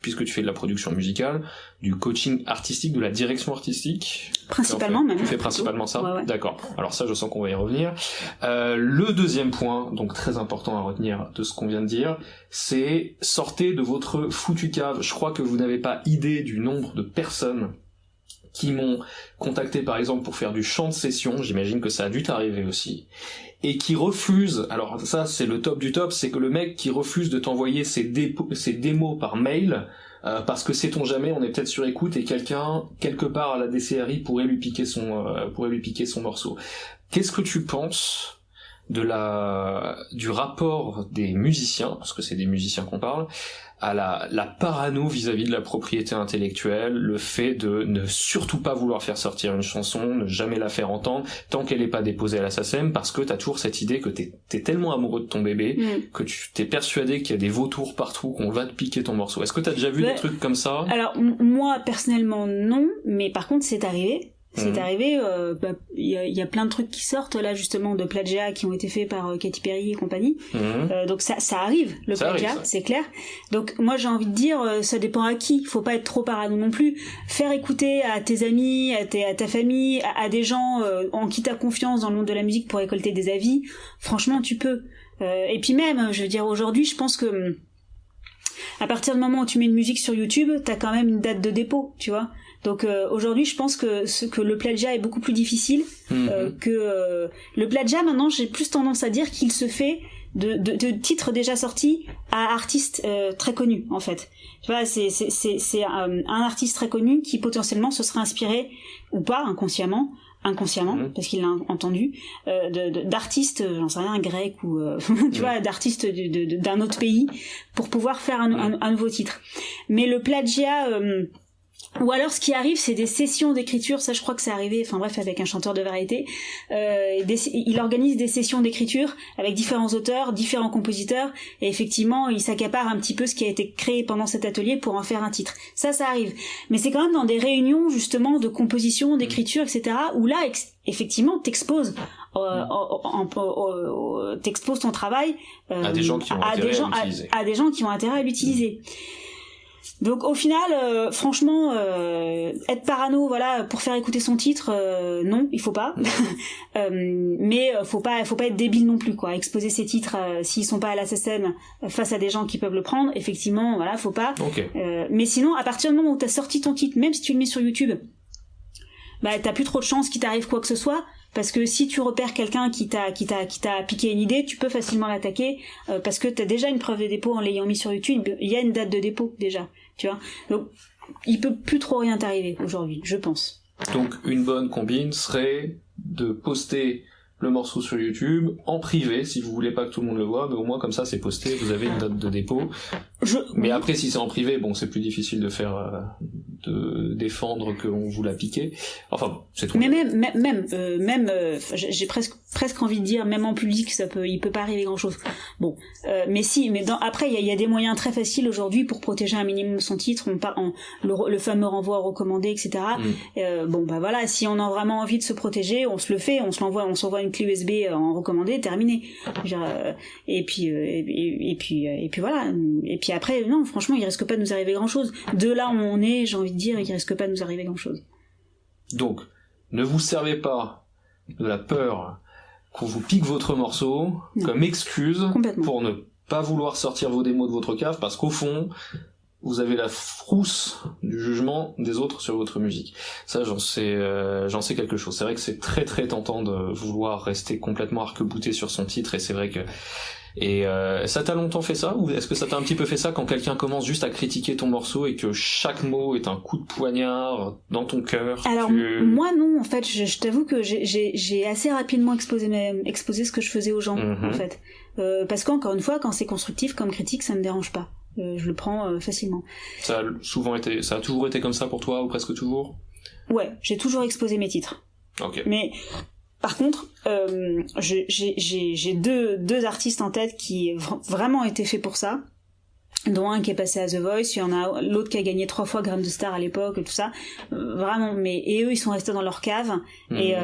S1: puisque tu fais de la production musicale, du coaching artistique, de la direction artistique?
S2: Principalement, même.
S1: Tu fais principalement ça?
S2: Ouais.
S1: D'accord. Alors ça, je sens qu'on va y revenir. Le deuxième point, donc très important à retenir de ce qu'on vient de dire, c'est sortez de votre foutu cave. Je crois que vous n'avez pas idée du nombre de personnes qui m'ont contacté par exemple pour faire du chant de session, j'imagine que ça a dû t'arriver aussi, et qui refuse, alors ça c'est le top du top, c'est que le mec qui refuse de t'envoyer ses démos par mail, parce que sait-on jamais, on est peut-être sur écoute et quelqu'un, quelque part à la DCRI, pourrait lui piquer son morceau. Qu'est-ce que tu penses du rapport des musiciens, parce que c'est des musiciens qu'on parle, à la parano vis-à-vis de la propriété intellectuelle, le fait de ne surtout pas vouloir faire sortir une chanson, ne jamais la faire entendre, tant qu'elle n'est pas déposée à la SACEM, parce que t'as toujours cette idée que t'es tellement amoureux de ton bébé, que tu t'es persuadé qu'il y a des vautours partout, qu'on va te piquer ton morceau. Est-ce que t'as déjà vu des trucs comme ça?
S2: Alors, moi, personnellement, non, mais par contre, c'est arrivé. C'est arrivé, y a plein de trucs qui sortent là justement de plagiat qui ont été faits par Katy Perry et compagnie. Donc ça arrive, le plagiat, c'est clair. Donc moi j'ai envie de dire, ça dépend à qui. Faut pas être trop parano non plus. Faire écouter à tes amis, à ta famille, à des gens en qui t'as confiance dans le monde de la musique pour récolter des avis. Franchement, tu peux. Et puis même, je veux dire aujourd'hui, je pense que à partir du moment où tu mets une musique sur YouTube, t'as quand même une date de dépôt, tu vois. Donc aujourd'hui, je pense que le plagiat est beaucoup plus difficile que le plagiat. Maintenant, j'ai plus tendance à dire qu'il se fait de titres déjà sortis à artistes très connus en fait. Tu vois, c'est un artiste très connu qui potentiellement se serait inspiré ou pas inconsciemment parce qu'il l'a entendu d'artistes, j'en sais rien, grecs ou tu vois, d'artistes d'un autre pays pour pouvoir faire un nouveau titre. Mais le plagiat ou alors ce qui arrive, c'est des sessions d'écriture, ça je crois que c'est arrivé, enfin bref, avec un chanteur de variété, il organise des sessions d'écriture avec différents auteurs, différents compositeurs, et effectivement il s'accapare un petit peu ce qui a été créé pendant cet atelier pour en faire un titre. Ça arrive. Mais c'est quand même dans des réunions justement de composition, d'écriture, etc., où là, effectivement, t'exposes ton travail
S1: à des gens qui ont
S2: intérêt à l'utiliser. Donc au final, franchement, être parano, voilà, pour faire écouter son titre, non, il faut pas. Mais faut pas être débile non plus, quoi. Exposer ses titres s'ils sont pas à la SACEM face à des gens qui peuvent le prendre, effectivement, voilà, faut pas.
S1: Okay.
S2: Mais sinon, à partir du moment où t'as sorti ton titre, même si tu le mets sur YouTube, bah t'as plus trop de chance qu'il t'arrive quoi que ce soit, parce que si tu repères quelqu'un qui t'a piqué une idée, tu peux facilement l'attaquer, parce que t'as déjà une preuve de dépôt en l'ayant mis sur YouTube, il y a une date de dépôt déjà, tu vois. Donc il peut plus trop rien t'arriver aujourd'hui, je pense.
S1: Donc une bonne combine serait de poster le morceau sur YouTube en privé, si vous voulez pas que tout le monde le voit, mais au moins comme ça c'est posté, vous avez une date de dépôt. Mais après si c'est en privé, bon c'est plus difficile de faire de défendre qu'on vous l'a piqué. Enfin c'est tout.
S2: Mais même j'ai presque envie de dire, même en public il peut pas arriver grand chose. Bon, mais après il y a des moyens très faciles aujourd'hui pour protéger un minimum son titre. On parle le fameux renvoi recommandé, etc. Bon bah voilà, si on a vraiment envie de se protéger, on se le fait, on s'envoie une clé USB en recommandé, terminé. Et puis voilà. Et puis après, non, franchement, il risque pas de nous arriver grand chose. De là où on est, j'ai envie de dire, il risque pas de nous arriver grand chose.
S1: Donc, ne vous servez pas de la peur qu'on vous pique votre morceau comme excuse pour ne pas vouloir sortir vos démos de votre cave, parce qu'au fond, vous avez la frousse du jugement des autres sur votre musique. Ça, j'en sais quelque chose. C'est vrai que c'est très très tentant de vouloir rester complètement arc-bouté sur son titre, et c'est vrai que... Et ça t'a longtemps fait ça, ou est-ce que ça t'a un petit peu fait ça quand quelqu'un commence juste à critiquer ton morceau et que chaque mot est un coup de poignard dans ton cœur?
S2: Alors moi non, en fait, je t'avoue que j'ai assez rapidement exposé ce que je faisais aux gens, en fait, parce qu'encore une fois, quand c'est constructif comme critique, ça me dérange pas. Je le prends facilement. Ça
S1: a toujours été comme ça pour toi, ou presque toujours?
S2: Ouais, j'ai toujours exposé mes titres.
S1: Ok.
S2: Mais par contre, j'ai deux artistes en tête qui vraiment étaient faits pour ça, dont un qui est passé à The Voice, il y en a l'autre qui a gagné 3 fois Gramme de Star à l'époque et tout ça, vraiment. Et eux, ils sont restés dans leur cave, et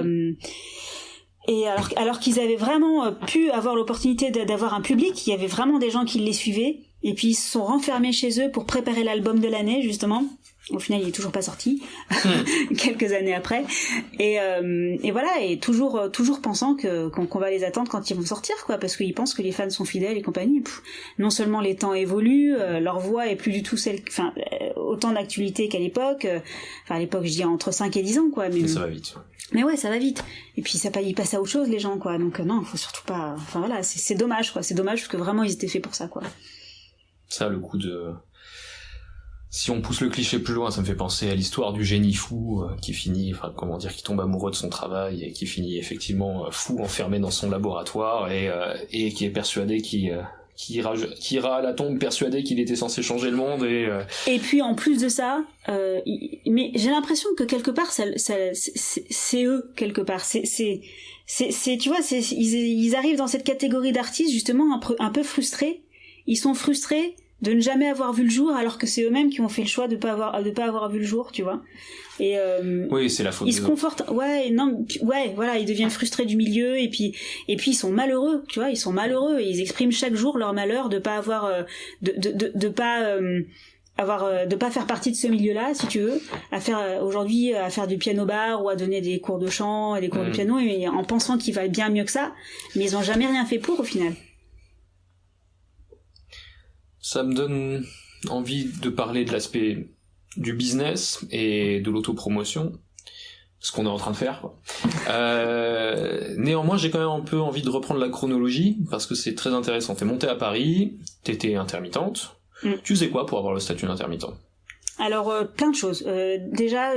S2: alors qu'ils avaient vraiment pu avoir l'opportunité d'avoir un public, il y avait vraiment des gens qui les suivaient, et puis ils se sont renfermés chez eux pour préparer l'album de l'année, justement. Au final, il est toujours pas sorti, quelques années après. Et voilà, et toujours pensant qu'on va les attendre quand ils vont sortir, quoi, parce qu'ils pensent que les fans sont fidèles et compagnie. Non seulement les temps évoluent, leur voix est plus du tout autant d'actualité qu'à l'époque. À l'époque, je dis entre 5 et 10 ans, quoi. Mais
S1: ça va vite.
S2: Mais ouais, ça va vite. Et puis ils passent à autre chose, les gens, quoi. Donc non, faut surtout pas. Enfin voilà, c'est dommage, quoi. C'est dommage parce que vraiment ils étaient faits pour ça, quoi.
S1: Ça, le coup de... Si on pousse le cliché plus loin, ça me fait penser à l'histoire du génie fou qui tombe amoureux de son travail et qui finit effectivement fou, enfermé dans son laboratoire et qui est persuadé qui ira à la tombe persuadé qu'il était censé changer le monde
S2: et puis en plus de ça, mais j'ai l'impression que quelque part c'est eux quelque part, c'est tu vois, ils arrivent dans cette catégorie d'artistes justement un peu frustrés. Ils sont frustrés de ne jamais avoir vu le jour, alors que c'est eux-mêmes qui ont fait le choix de pas avoir vu le jour, tu vois. Et
S1: oui, c'est la faute.
S2: Ils se confortent, voilà, ils deviennent frustrés du milieu, et puis ils sont malheureux, tu vois, ils sont malheureux et ils expriment chaque jour leur malheur de pas avoir de pas faire partie de ce milieu-là, si tu veux, à faire du piano bar ou à donner des cours de chant et des cours de piano, et en pensant qu'ils valent bien mieux que ça, mais ils ont jamais rien fait pour, au final.
S1: Ça me donne envie de parler de l'aspect du business et de l'autopromotion, ce qu'on est en train de faire, quoi. Néanmoins, j'ai quand même un peu envie de reprendre la chronologie, parce que c'est très intéressant. T'es montée à Paris, t'étais intermittente. Tu faisais quoi pour avoir le statut d'intermittent? Alors
S2: plein de choses. Déjà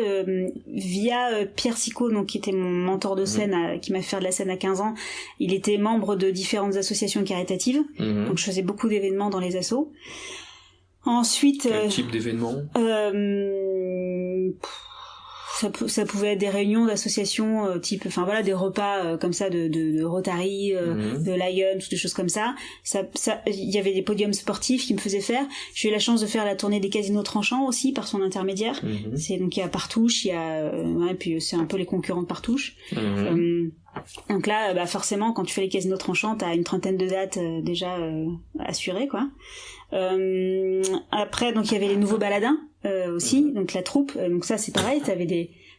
S2: via Pierre Sicot, donc qui était mon mentor de scène, qui m'a fait faire de la scène à 15 ans, il était membre de différentes associations caritatives, donc je faisais beaucoup d'événements dans les assos. Ensuite,
S1: quel type d'événements?
S2: Ça pouvait être des réunions d'associations type, enfin voilà, des repas comme ça de Rotary, de Lions, des choses comme ça. Il y avait des podiums sportifs qui me faisaient faire. J'ai eu la chance de faire la tournée des casinos tranchants aussi par son intermédiaire. C'est donc il y a Partouche, et puis c'est un peu les concurrents de Partouche. Donc là, forcément, quand tu fais les casinos tranchants, t'as une trentaine de dates déjà assurées, quoi. Après, donc il y avait les nouveaux baladins aussi, donc la troupe. Donc ça, c'est pareil.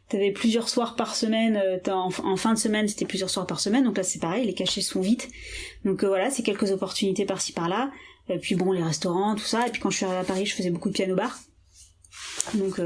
S2: T'avais plusieurs soirs par semaine. En fin de semaine, c'était plusieurs soirs par semaine. Donc là, c'est pareil. Les cachets sont vides. Donc voilà, c'est quelques opportunités par-ci par-là. Puis bon, les restaurants, tout ça. Et puis quand je suis arrivée à Paris, je faisais beaucoup de piano bar. Donc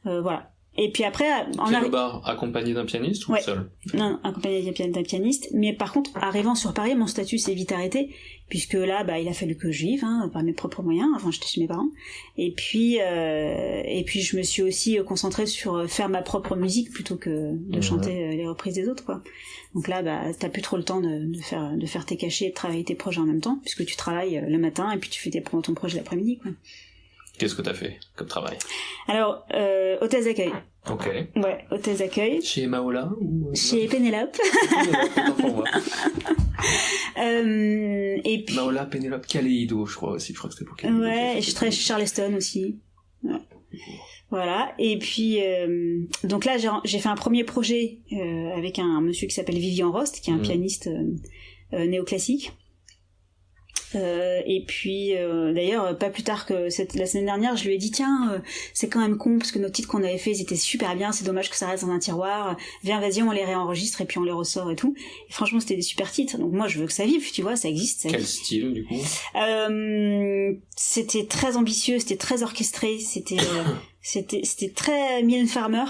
S2: voilà. Et puis après,
S1: piano bar accompagné d'un pianiste ou seul?
S2: Non, accompagné d'un pianiste. Mais par contre, arrivant sur Paris, mon statut s'est vite arrêté, puisque là, il a fallu que je vive, par mes propres moyens. Enfin, j'étais chez mes parents. Et puis je me suis aussi concentrée sur faire ma propre musique plutôt que de chanter les reprises des autres, quoi. Donc là, t'as plus trop le temps de faire tes cachets et de travailler tes projets en même temps, puisque tu travailles le matin et puis tu fais ton projet l'après-midi, quoi.
S1: Qu'est-ce que t'as fait comme travail?
S2: Alors, hôtesse d'accueil.
S1: Ok.
S2: Ouais, hôtesse d'accueil.
S1: Chez Maola ou...
S2: Chez Pénélope. Et puis...
S1: Maola, Pénélope, Kaleido, je crois aussi. Je crois que c'était pour Kaleido.
S2: Ouais, et je travaille chez Charleston aussi. Ouais. Voilà. Et puis, donc là, j'ai fait un premier projet avec un monsieur qui s'appelle Vivian Rost, qui est un pianiste néoclassique. Et puis d'ailleurs pas plus tard que la semaine dernière je lui ai dit tiens c'est quand même con parce que nos titres qu'on avait fait ils étaient super bien, c'est dommage que ça reste dans un tiroir, viens vas-y on les réenregistre et puis on les ressort et tout, et franchement c'était des super titres, donc moi je veux que ça vive, tu vois, ça existe.
S1: Quel style du coup?
S2: C'était très ambitieux, c'était très orchestré, c'était très Mylène Farmer,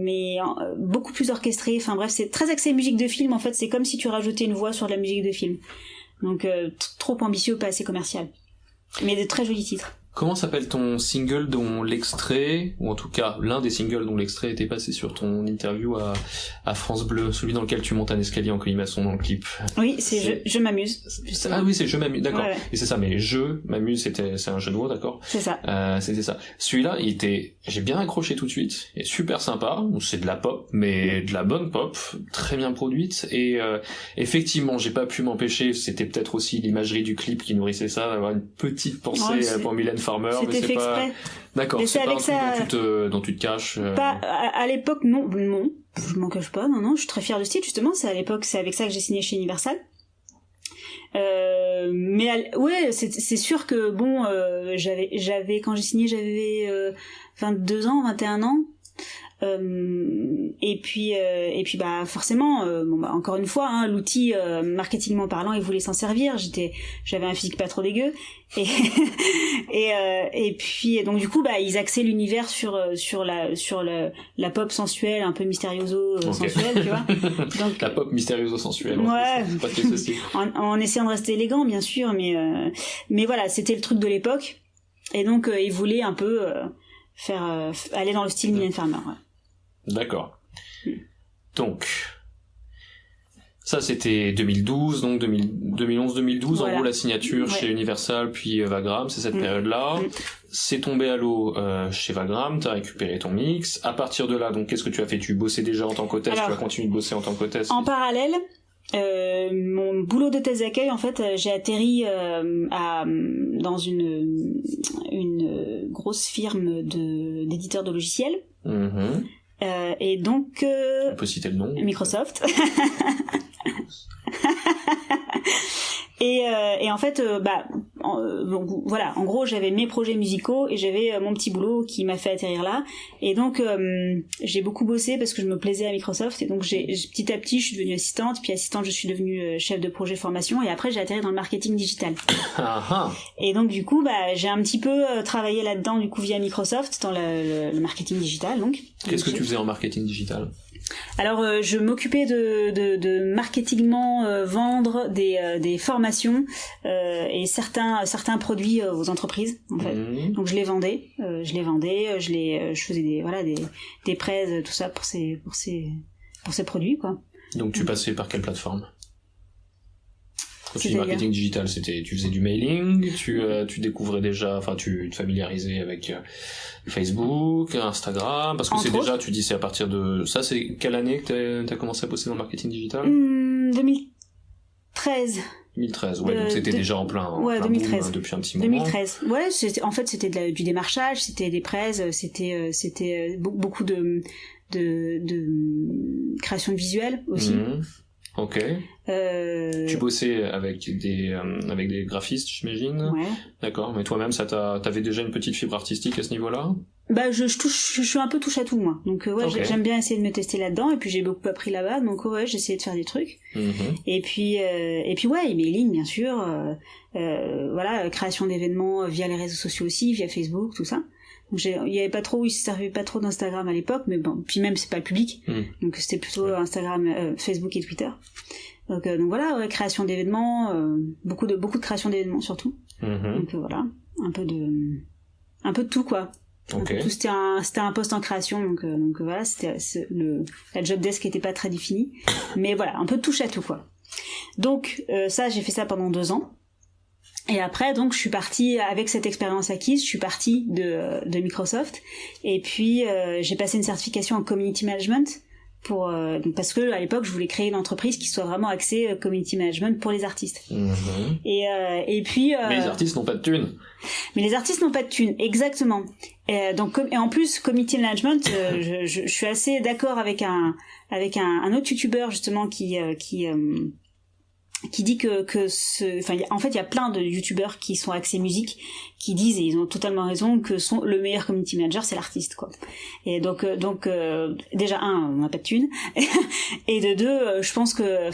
S2: mais beaucoup plus orchestré, enfin bref, c'est très axé musique de film, en fait, c'est comme si tu rajoutais une voix sur de la musique de film. Donc trop ambitieux, pas assez commercial. Mais de très jolis titres.
S1: Comment s'appelle ton single dont l'extrait, ou en tout cas l'un des singles dont l'extrait était passé sur ton interview à France Bleu, celui dans lequel tu montes un escalier en colimaçon dans le clip?
S2: Oui, c'est Je m'amuse. Justement.
S1: Ah oui, c'est Je m'amuse, d'accord.
S2: Ouais.
S1: Et c'est ça, mais Je m'amuse, c'est un jeu de mots, d'accord?
S2: C'est ça.
S1: C'était ça. Celui-là, j'ai bien accroché tout de suite, et super sympa, c'est de la pop, mais de la bonne pop, très bien produite, et effectivement, j'ai pas pu m'empêcher, c'était peut-être aussi l'imagerie du clip qui nourrissait ça, d'avoir une petite pensée pour Mylène Farmer,
S2: c'était fait exprès.
S1: D'accord,
S2: mais
S1: c'est pas
S2: avec
S1: un truc dont tu te caches.
S2: Pas à l'époque, non, je m'en cache pas, non, je suis très fière de ce titre, justement, c'est avec ça que j'ai signé chez Universal. Mais ouais, c'est sûr que bon, j'avais quand j'ai signé, j'avais 22 ans, 21 ans. Et puis forcément encore une fois l'outil marketingment parlant, il voulait s'en servir, j'avais un physique pas trop dégueu et puis donc du coup ils axaient l'univers sur la pop sensuelle, un peu mystérioso sensuelle, tu vois. Donc
S1: la pop mystérioso sensuelle,
S2: ouais,
S1: c'est pas que ceci.
S2: en essayant de rester élégant bien sûr, mais voilà, c'était le truc de l'époque, et donc ils voulaient un peu faire aller dans le style Mylène Farmer, ouais.
S1: D'accord. Donc, ça c'était 2012, donc 2011-2012, voilà. En gros la signature chez Universal, puis Vagram, c'est cette période-là. C'est tombé à l'eau chez Vagram, t'as récupéré ton mix. À partir de là, donc qu'est-ce que tu as fait? Tu bossais déjà en tant qu'hôtesse, tu vas continuer de bosser en tant qu'hôtesse? En
S2: parallèle, mon boulot d'hôtesse d'accueil, en fait, j'ai atterri dans une grosse firme d'éditeurs de logiciels. Et donc
S1: on peut citer le nom.
S2: Microsoft. Et en fait donc, voilà, en gros j'avais mes projets musicaux et j'avais mon petit boulot qui m'a fait atterrir là, et donc j'ai beaucoup bossé parce que je me plaisais à Microsoft, et donc petit à petit je suis devenue assistante, puis assistante je suis devenue chef de projet formation, et après j'ai atterri dans le marketing digital. Et donc du coup j'ai un petit peu travaillé là-dedans du coup via Microsoft dans le marketing digital. Donc
S1: qu'est-ce que tu faisais en marketing digital?
S2: Alors je m'occupais de marketingement, vendre des formations et certains produits aux entreprises, en fait. Donc je les vendais, je faisais des prêts, tout ça pour ces produits, quoi.
S1: Donc tu passais par quelle plateforme? Quand tu dis marketing digital, tu faisais du mailing, tu découvrais déjà, enfin tu te familiarisais avec Facebook, Instagram, parce que c'est déjà, tu dis c'est à partir de ça, c'est quelle année que t'as commencé à bosser dans le marketing digital?
S2: 2013.
S1: 2013, ouais, donc c'était déjà en plein,
S2: ouais, 2013.
S1: Boom, depuis un petit moment.
S2: 2013, ouais, c'était du démarchage, c'était des prêts, c'était beaucoup de création de visuels aussi.
S1: Ok. Tu bossais avec des graphistes, j'imagine.
S2: Ouais.
S1: D'accord. Mais toi-même, t'avais déjà une petite fibre artistique à ce niveau-là?
S2: Je suis un peu touche à tout, moi. Donc ouais, okay. J'aime bien essayer de me tester là-dedans, et puis j'ai beaucoup appris là-bas. Donc ouais, j'ai essayé de faire des trucs. Et puis ouais, emailing bien sûr. Voilà, création d'événements via les réseaux sociaux aussi, via Facebook, tout ça. Donc il y avait pas trop, il se servait pas trop d'Instagram à l'époque, mais bon, puis même c'est pas le public, donc c'était plutôt Instagram, Facebook et Twitter. Donc voilà, création d'événements, beaucoup de création d'événements surtout. Donc voilà, un peu de tout quoi.
S1: Okay.
S2: Tout c'était un poste en création, donc voilà, la job desk était pas très définie, mais voilà, un peu de touche à tout quoi. Donc ça, j'ai fait ça pendant 2 ans. Et après, donc, je suis partie, avec cette expérience acquise, je suis partie de Microsoft. Et puis, j'ai passé une certification en community management parce que, à l'époque, je voulais créer une entreprise qui soit vraiment axée community management pour les artistes. Et puis,
S1: mais les artistes n'ont pas de thunes.
S2: Mais les artistes n'ont pas de thunes, exactement. Et en plus, community management, je suis assez d'accord avec un autre youtubeur, justement, qui dit en fait il y a plein de youtubeurs qui sont axés musique qui disent, et ils ont totalement raison, que le meilleur community manager c'est l'artiste quoi. Et donc déjà on n'a pas de thunes et de deux, je pense que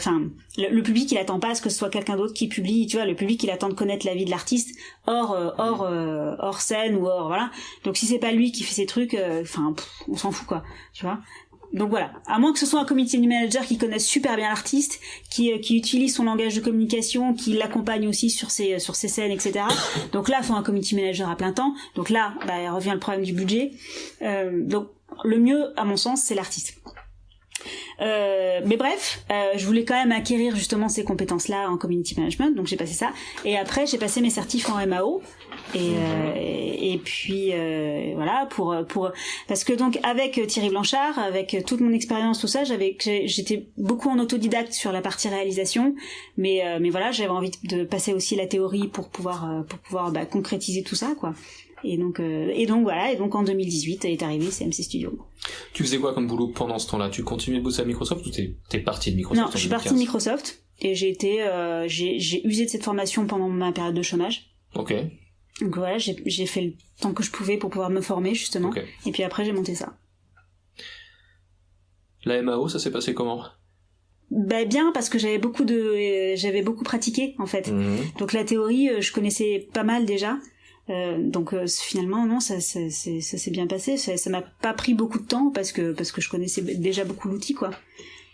S2: le public il attend pas à ce que ce soit quelqu'un d'autre qui publie, tu vois, le public il attend de connaître la vie de l'artiste hors scène ou hors voilà. Donc si c'est pas lui qui fait ses trucs, on s'en fout quoi, tu vois. Donc voilà, à moins que ce soit un community manager qui connaisse super bien l'artiste, qui utilise son langage de communication, qui l'accompagne aussi sur ses scènes, etc. Donc là, il faut un community manager à plein temps. Donc là, il revient le problème du budget. Donc le mieux, à mon sens, c'est l'artiste. Mais bref, je voulais quand même acquérir justement ces compétences-là en community management, donc j'ai passé ça. Et après, j'ai passé mes certifs en MAO. Et puis voilà parce que donc avec Thierry Blanchard, avec toute mon expérience tout ça, j'étais beaucoup en autodidacte sur la partie réalisation, mais voilà, j'avais envie de passer aussi la théorie pour pouvoir concrétiser tout ça quoi. Et donc voilà, et donc en 2018 est arrivé CMC Studio.
S1: Tu faisais quoi comme boulot pendant ce temps-là? Tu continuais de bosser à Microsoft ou t'es parti de Microsoft?
S2: Non, je suis partie de Microsoft et j'ai usé de cette formation pendant ma période de chômage.
S1: Ok.
S2: Donc voilà, j'ai fait le temps que je pouvais pour pouvoir me former justement. Okay. Et puis après j'ai monté ça.
S1: La MAO, ça s'est passé comment?
S2: Bien, parce que j'avais beaucoup pratiqué en fait. Donc la théorie, je connaissais pas mal déjà. Donc finalement non, ça s'est bien passé. Ça m'a pas pris beaucoup de temps parce que je connaissais déjà beaucoup l'outil quoi.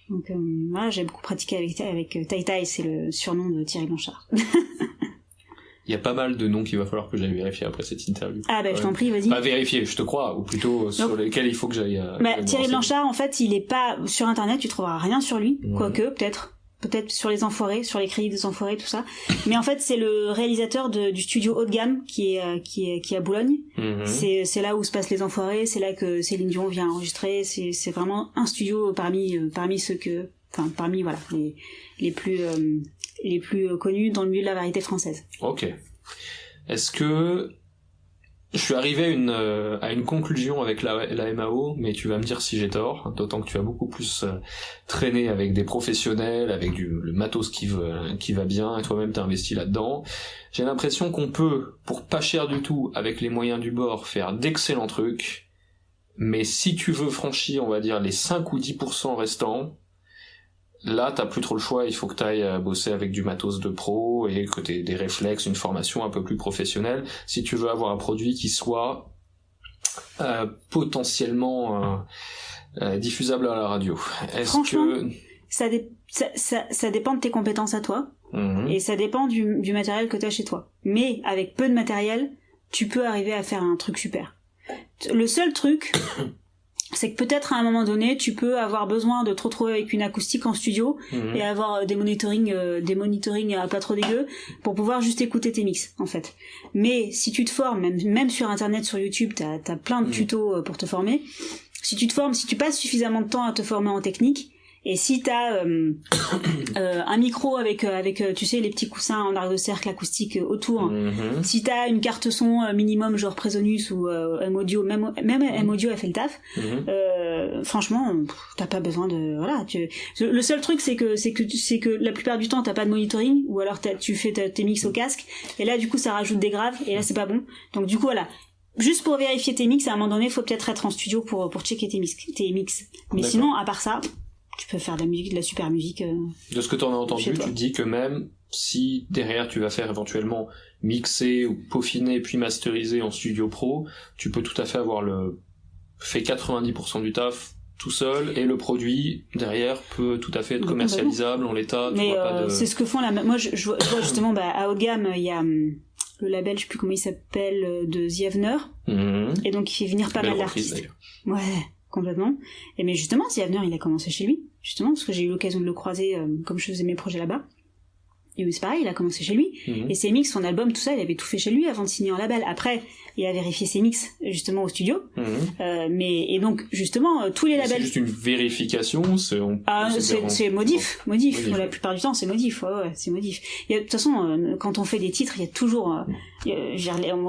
S2: Donc voilà, j'ai beaucoup pratiqué avec Tai Tai, c'est le surnom de Thierry Blanchard.
S1: Il y a pas mal de noms qu'il va falloir que j'aille vérifier après cette interview.
S2: Ah je t'en prie, vas-y.
S1: Pas vérifier, je te crois, ou plutôt sur lesquels il faut que j'aille.
S2: Thierry Blanchard, en fait, il est pas sur internet, tu trouveras rien sur lui, quoique peut-être sur les Enfoirés, sur les crédits des Enfoirés, tout ça. Mais en fait, c'est le réalisateur du studio haut de gamme qui est à Boulogne. C'est là où se passent les Enfoirés, c'est là que Céline Dion vient enregistrer. C'est vraiment un studio parmi voilà les plus connus dans le milieu de la variété française.
S1: Ok. Est-ce que je suis arrivé à une conclusion avec la MAO, mais tu vas me dire si j'ai tort, d'autant que tu as beaucoup plus traîné avec des professionnels, avec le matos qui va bien, et toi-même t'as investi là-dedans. J'ai l'impression qu'on peut, pour pas cher du tout, avec les moyens du bord, faire d'excellents trucs, mais si tu veux franchir, on va dire, les 5 ou 10% restants, là, t'as plus trop le choix, il faut que t'ailles bosser avec du matos de pro et que t'aies des réflexes, une formation un peu plus professionnelle, si tu veux avoir un produit qui soit potentiellement diffusable à la radio.
S2: Franchement, ça dépend de tes compétences à toi, et ça dépend du matériel que t'as chez toi. Mais avec peu de matériel, tu peux arriver à faire un truc super. Le seul truc... c'est que peut-être à un moment donné tu peux avoir besoin de te retrouver avec une acoustique en studio et avoir des monitorings pas trop dégueux pour pouvoir juste écouter tes mix en fait. Mais si tu te formes, même sur internet, sur YouTube, t'as plein de tutos pour te former. Si tu te formes, si tu passes suffisamment de temps à te former en technique, et si t'as un micro avec tu sais les petits coussins en arc de cercle acoustique autour, si t'as une carte son minimum genre Presonus ou M-Audio, même M-Audio a fait le taf, franchement t'as pas besoin de voilà. Le seul truc c'est que la plupart du temps t'as pas de monitoring, ou alors tu fais tes mix au casque, et là du coup ça rajoute des graves, et là c'est pas bon. Donc du coup voilà, juste pour vérifier tes mix, à un moment donné faut peut-être être en studio pour checker tes mix. Mais sinon à part ça, tu peux faire de la musique, de la super musique.
S1: De ce que tu en as entendu, tu dis que même si derrière tu vas faire éventuellement mixer ou peaufiner puis masteriser en studio pro, tu peux tout à fait avoir fait 90% du taf tout seul, et le produit derrière peut tout à fait être commercialisable en l'état.
S2: Mais c'est ce que font moi je vois justement à haut de gamme, il y a le label, je sais plus comment il s'appelle, de Ziavner, et donc il fait venir pas mal d'artistes. Ouais, complètement. Et mais justement, Ziavner, il a commencé chez lui, justement, parce que j'ai eu l'occasion de le croiser comme je faisais mes projets là-bas. Et c'est pareil, il a commencé chez lui. Et ses mix, son album, tout ça, il avait tout fait chez lui avant de signer en label. Après, il a vérifié ses mix, justement, au studio. Et donc, justement, tous les labels...
S1: C'est juste une vérification, c'est
S2: modif. La plupart du temps, c'est modif. Ouais, c'est modif. De toute façon, quand on fait des titres, il y a toujours...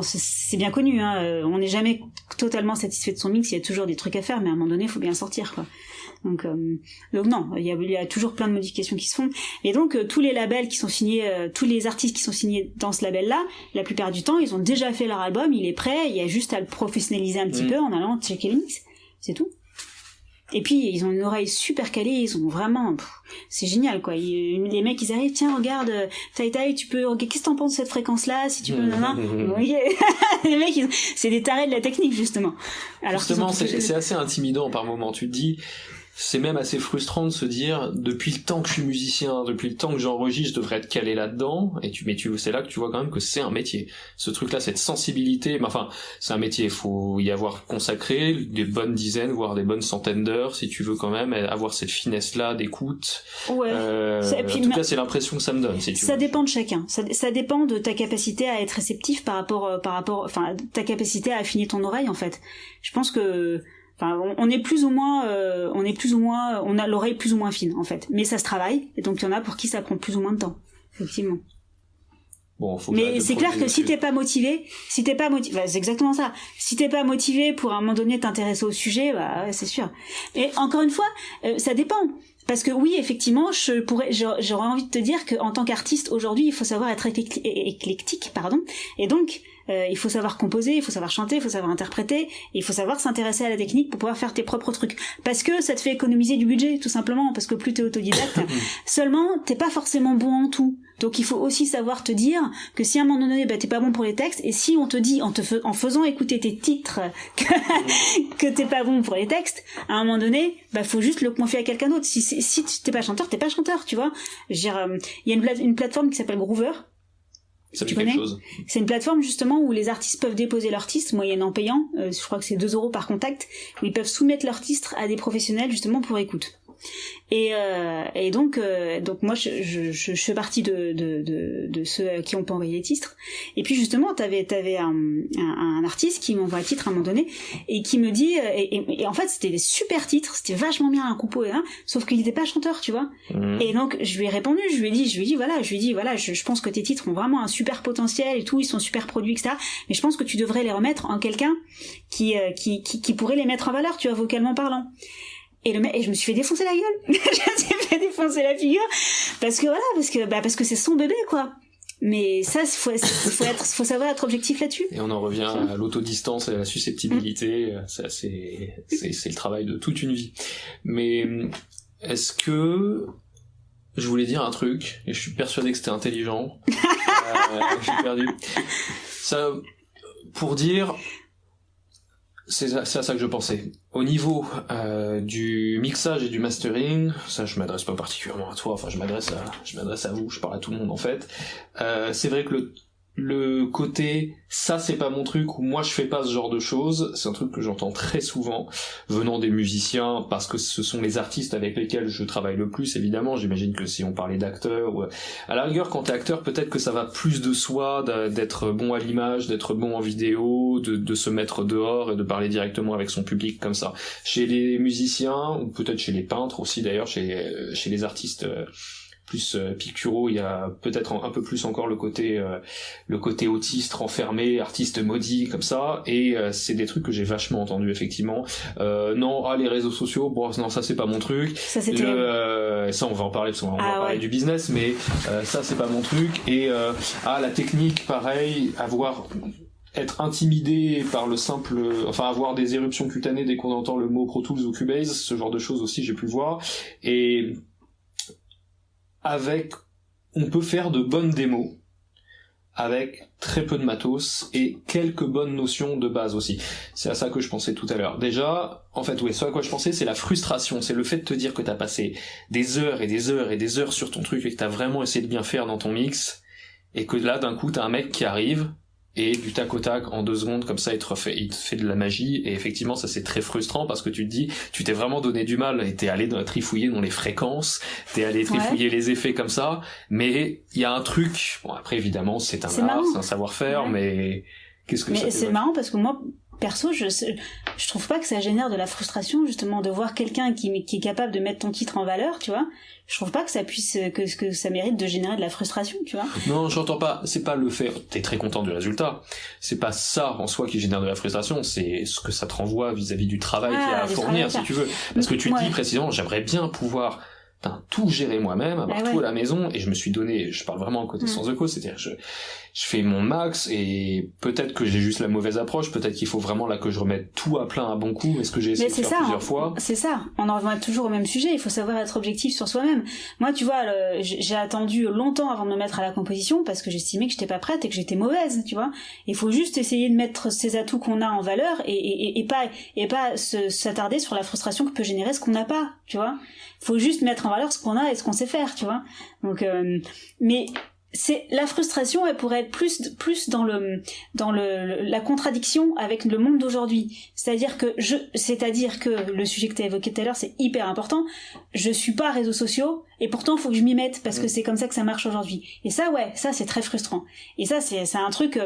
S2: c'est bien connu, hein. On n'est jamais totalement satisfait de son mix, il y a toujours des trucs à faire, mais à un moment donné, il faut bien sortir, quoi. Donc non, il y a toujours plein de modifications qui se font. Et donc tous les labels qui sont signés, tous les artistes qui sont signés dans ce label-là, la plupart du temps, ils ont déjà fait leur album, il est prêt, il y a juste à le professionnaliser un petit peu en allant checker les mix, c'est tout. Et puis ils ont une oreille super calée, ils ont vraiment, c'est génial quoi. Les mecs ils arrivent, tiens regarde, Tai, tu peux, qu'est-ce que t'en penses de cette fréquence-là, si tu peux, les mecs c'est des tarés de la technique justement. Alors
S1: justement c'est assez intimidant par moment. Tu te dis, c'est même assez frustrant de se dire, depuis le temps que je suis musicien, depuis le temps que j'enregistre, je devrais être calé là-dedans, c'est là que tu vois quand même que c'est un métier. Ce truc-là, cette sensibilité, c'est un métier, il faut y avoir consacré des bonnes dizaines, voire des bonnes centaines d'heures, si tu veux quand même avoir cette finesse-là d'écoute. Ouais. En tout cas, c'est l'impression que ça me donne, si tu veux.
S2: Ça dépend de chacun. Ça dépend de ta capacité à être réceptif par rapport, ta capacité à affiner ton oreille, en fait. Je pense que, on est plus ou moins, on a l'oreille plus ou moins fine, en fait. Mais ça se travaille, et donc il y en a pour qui ça prend plus ou moins de temps. Effectivement.
S1: Bon,
S2: mais c'est clair que si t'es pas motivé, c'est exactement ça. Si t'es pas motivé pour à un moment donné t'intéresser au sujet, c'est sûr. Et encore une fois, ça dépend. Parce que oui, effectivement, j'aurais envie de te dire qu'en tant qu'artiste, aujourd'hui, il faut savoir être éclectique, et donc, il faut savoir composer, il faut savoir chanter, il faut savoir interpréter, et il faut savoir s'intéresser à la technique pour pouvoir faire tes propres trucs. Parce que ça te fait économiser du budget, tout simplement, parce que plus t'es autodidacte, seulement, t'es pas forcément bon en tout. Donc il faut aussi savoir te dire que si à un moment donné, t'es pas bon pour les textes, et si on te dit, en faisant écouter tes titres, que t'es pas bon pour les textes, à un moment donné, faut juste le confier à quelqu'un d'autre. Si t'es pas chanteur, tu vois. Je veux dire, il y a une plateforme qui s'appelle Groover.
S1: Ça fait quelque chose.
S2: C'est une plateforme justement où les artistes peuvent déposer leurs titres moyennant payant, je crois que c'est 2 € par contact, où ils peuvent soumettre leurs titres à des professionnels justement pour écoute. Et donc moi je fais partie de ceux qui ont pas envoyé les titres. Et puis justement t'avais un artiste qui m'envoie un titre à un moment donné et qui me dit et en fait c'était des super titres, c'était vachement bien un compo sauf qu'il était pas chanteur, tu vois. Et donc je lui ai répondu, je lui ai dit voilà, je pense que tes titres ont vraiment un super potentiel et tout, ils sont super produits, etc. Mais je pense que tu devrais les remettre en quelqu'un qui pourrait les mettre en valeur, tu vois, vocalement parlant. Et je me suis fait défoncer la gueule. Je me suis fait défoncer la figure. Parce que c'est son bébé, quoi. Mais ça, faut savoir être objectif là-dessus.
S1: Et on en revient à l'autodistance et à la susceptibilité. Ça, c'est le travail de toute une vie. Mais, est-ce que, je voulais dire un truc, et je suis persuadé que c'était intelligent. J'ai perdu. Ça, pour dire, c'est à ça que je pensais. Au niveau du mixage et du mastering, ça je m'adresse pas particulièrement à toi, enfin je m'adresse à vous, je parle à tout le monde en fait. C'est vrai que le côté ça c'est pas mon truc ou moi je fais pas ce genre de choses, c'est un truc que j'entends très souvent venant des musiciens parce que ce sont les artistes avec lesquels je travaille le plus évidemment. J'imagine que si on parlait d'acteurs ou à la rigueur quand t'es acteur peut-être que ça va plus de soi d'être bon à l'image, d'être bon en vidéo, de se mettre dehors et de parler directement avec son public comme ça. Chez les musiciens ou peut-être chez les peintres aussi d'ailleurs, chez les artistes plus picturaux, il y a peut-être un peu plus encore le côté autiste, renfermé, artiste maudit comme ça, et c'est des trucs que j'ai vachement entendu effectivement. Non, les réseaux sociaux, bon non ça c'est pas mon truc.
S2: Ça c'est
S1: ça on va en parler parce qu'on va parler du business, mais ça c'est pas mon truc. Et la technique pareil, être intimidé par le simple, avoir des éruptions cutanées dès qu'on entend le mot Pro Tools ou Cubase, ce genre de choses aussi j'ai pu voir. Et on peut faire de bonnes démos avec très peu de matos et quelques bonnes notions de base aussi. C'est à ça que je pensais tout à l'heure. Déjà, en fait, ce à quoi je pensais, c'est la frustration, c'est le fait de te dire que t'as passé des heures et des heures et des heures sur ton truc et que t'as vraiment essayé de bien faire dans ton mix, et que là, d'un coup, t'as un mec qui arrive, et du tac au tac, en 2 secondes, comme ça, il te fait de la magie, et effectivement, ça c'est très frustrant, parce que tu te dis, tu t'es vraiment donné du mal, et t'es allé trifouiller dans les fréquences, t'es allé trifouiller les effets comme ça, mais il y a un truc, bon après évidemment, c'est un art, c'est un savoir-faire, mais qu'est-ce que ça
S2: Mais c'est marrant, parce que moi, perso, je trouve pas que ça génère de la frustration, justement, de voir quelqu'un qui est capable de mettre ton titre en valeur, tu vois. Je trouve pas que ça que ça mérite de générer de la frustration, tu vois.
S1: Non, j'entends pas, c'est pas le fait, t'es très content du résultat. C'est pas ça, en soi, qui génère de la frustration, c'est ce que ça te renvoie vis-à-vis du travail qu'il y a à fournir, si tu veux. Parce que tu te dis précisément, j'aimerais bien pouvoir tout gérer moi-même, avoir tout à la maison, et je me suis donné, je parle vraiment côté sens de cause, c'est-à-dire je fais mon max, et peut-être que j'ai juste la mauvaise approche, peut-être qu'il faut vraiment là que je remette tout à plein à bon coup, mais ce que j'ai essayé de faire plusieurs fois.
S2: C'est ça, on en revient toujours au même sujet, il faut savoir être objectif sur soi-même. Moi, tu vois, j'ai attendu longtemps avant de me mettre à la composition, parce que j'estimais que j'étais pas prête et que j'étais mauvaise, tu vois. Il faut juste essayer de mettre ces atouts qu'on a en valeur, et pas s'attarder sur la frustration que peut générer ce qu'on n'a pas, tu vois. Faut juste mettre en valeur ce qu'on a et ce qu'on sait faire, tu vois. Donc, mais c'est la frustration, elle pourrait être plus dans la contradiction avec le monde d'aujourd'hui. C'est-à-dire que le sujet que tu as évoqué tout à l'heure, c'est hyper important. Je suis pas réseaux sociaux, et pourtant faut que je m'y mette, parce que c'est comme ça que ça marche aujourd'hui. Et ça, ça c'est très frustrant. Et ça, c'est un truc.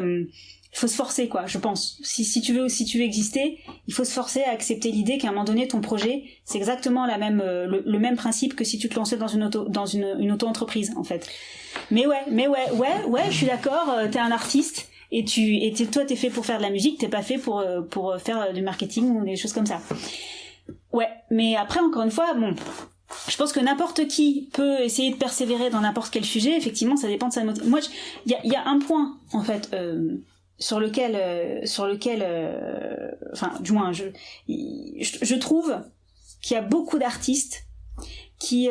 S2: Il faut se forcer, quoi, je pense. Si tu veux exister, il faut se forcer à accepter l'idée qu'à un moment donné, ton projet, c'est exactement le même principe que si tu te lançais dans une auto-entreprise, en fait. Mais ouais, je suis d'accord, t'es un artiste, et toi, t'es fait pour faire de la musique, t'es pas fait pour faire du marketing ou des choses comme ça. Ouais, mais après, encore une fois, bon, je pense que n'importe qui peut essayer de persévérer dans n'importe quel sujet, effectivement, ça dépend de sa motivation. Moi, il y a un point, en fait, sur lequel enfin, du moins, je trouve qu'il y a beaucoup d'artistes qui,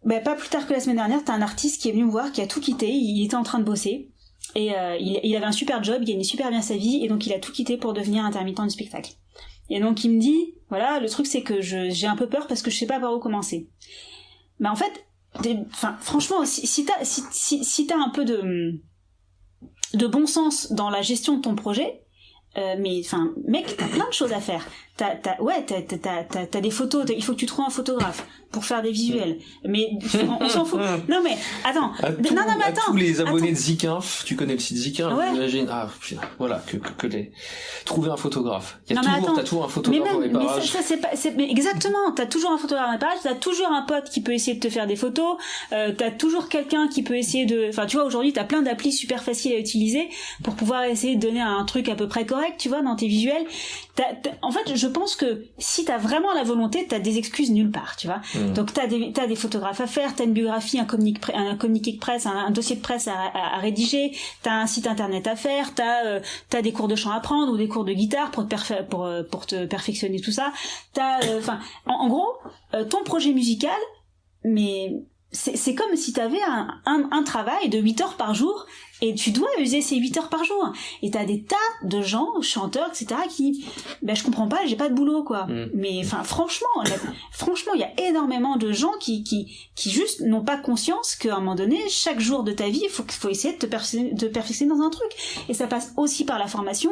S2: pas plus tard que la semaine dernière, t'as un artiste qui est venu me voir, qui a tout quitté, il était en train de bosser, et il avait un super job, il gagnait super bien sa vie, et donc il a tout quitté pour devenir intermittent du spectacle. Et donc il me dit, voilà, le truc c'est que j'ai un peu peur parce que je sais pas par où commencer. Mais en fait, franchement, si t'as un peu de bon sens dans la gestion de ton projet, mais enfin, mec, t'as plein de choses à faire. T'as des photos, il faut que tu trouves un photographe pour faire des visuels. Mais on s'en fout. Non mais attends,
S1: tous les abonnés de Zikinf, tu connais le site Zikinf, j'imagine. Ah putain, voilà, trouver un photographe. T'as toujours un photographe au réparage.
S2: Mais exactement, t'as toujours un photographe au réparage, t'as toujours un pote qui peut essayer de te faire des photos, t'as toujours quelqu'un qui peut essayer enfin tu vois, aujourd'hui t'as plein d'applis super faciles à utiliser pour pouvoir essayer de donner un truc à peu près correct, tu vois, dans tes visuels. En fait, je pense que si t'as vraiment la volonté, t'as des excuses nulle part, tu vois. Donc t'as des photographes à faire, t'as une biographie, un communiqué de presse, un dossier de presse à rédiger, t'as un site internet à faire, t'as des cours de chant à prendre ou des cours de guitare pour te perfectionner tout ça. Enfin, en gros, ton projet musical, mais c'est comme si t'avais un travail de 8 heures par jour, et tu dois user ces 8 heures par jour. Et t'as des tas de gens, chanteurs, etc., qui, je comprends pas, j'ai pas de boulot, quoi. Mais, enfin, franchement, il y a énormément de gens qui juste n'ont pas conscience qu'à un moment donné, chaque jour de ta vie, il faut essayer de te perfectionner dans un truc. Et ça passe aussi par la formation.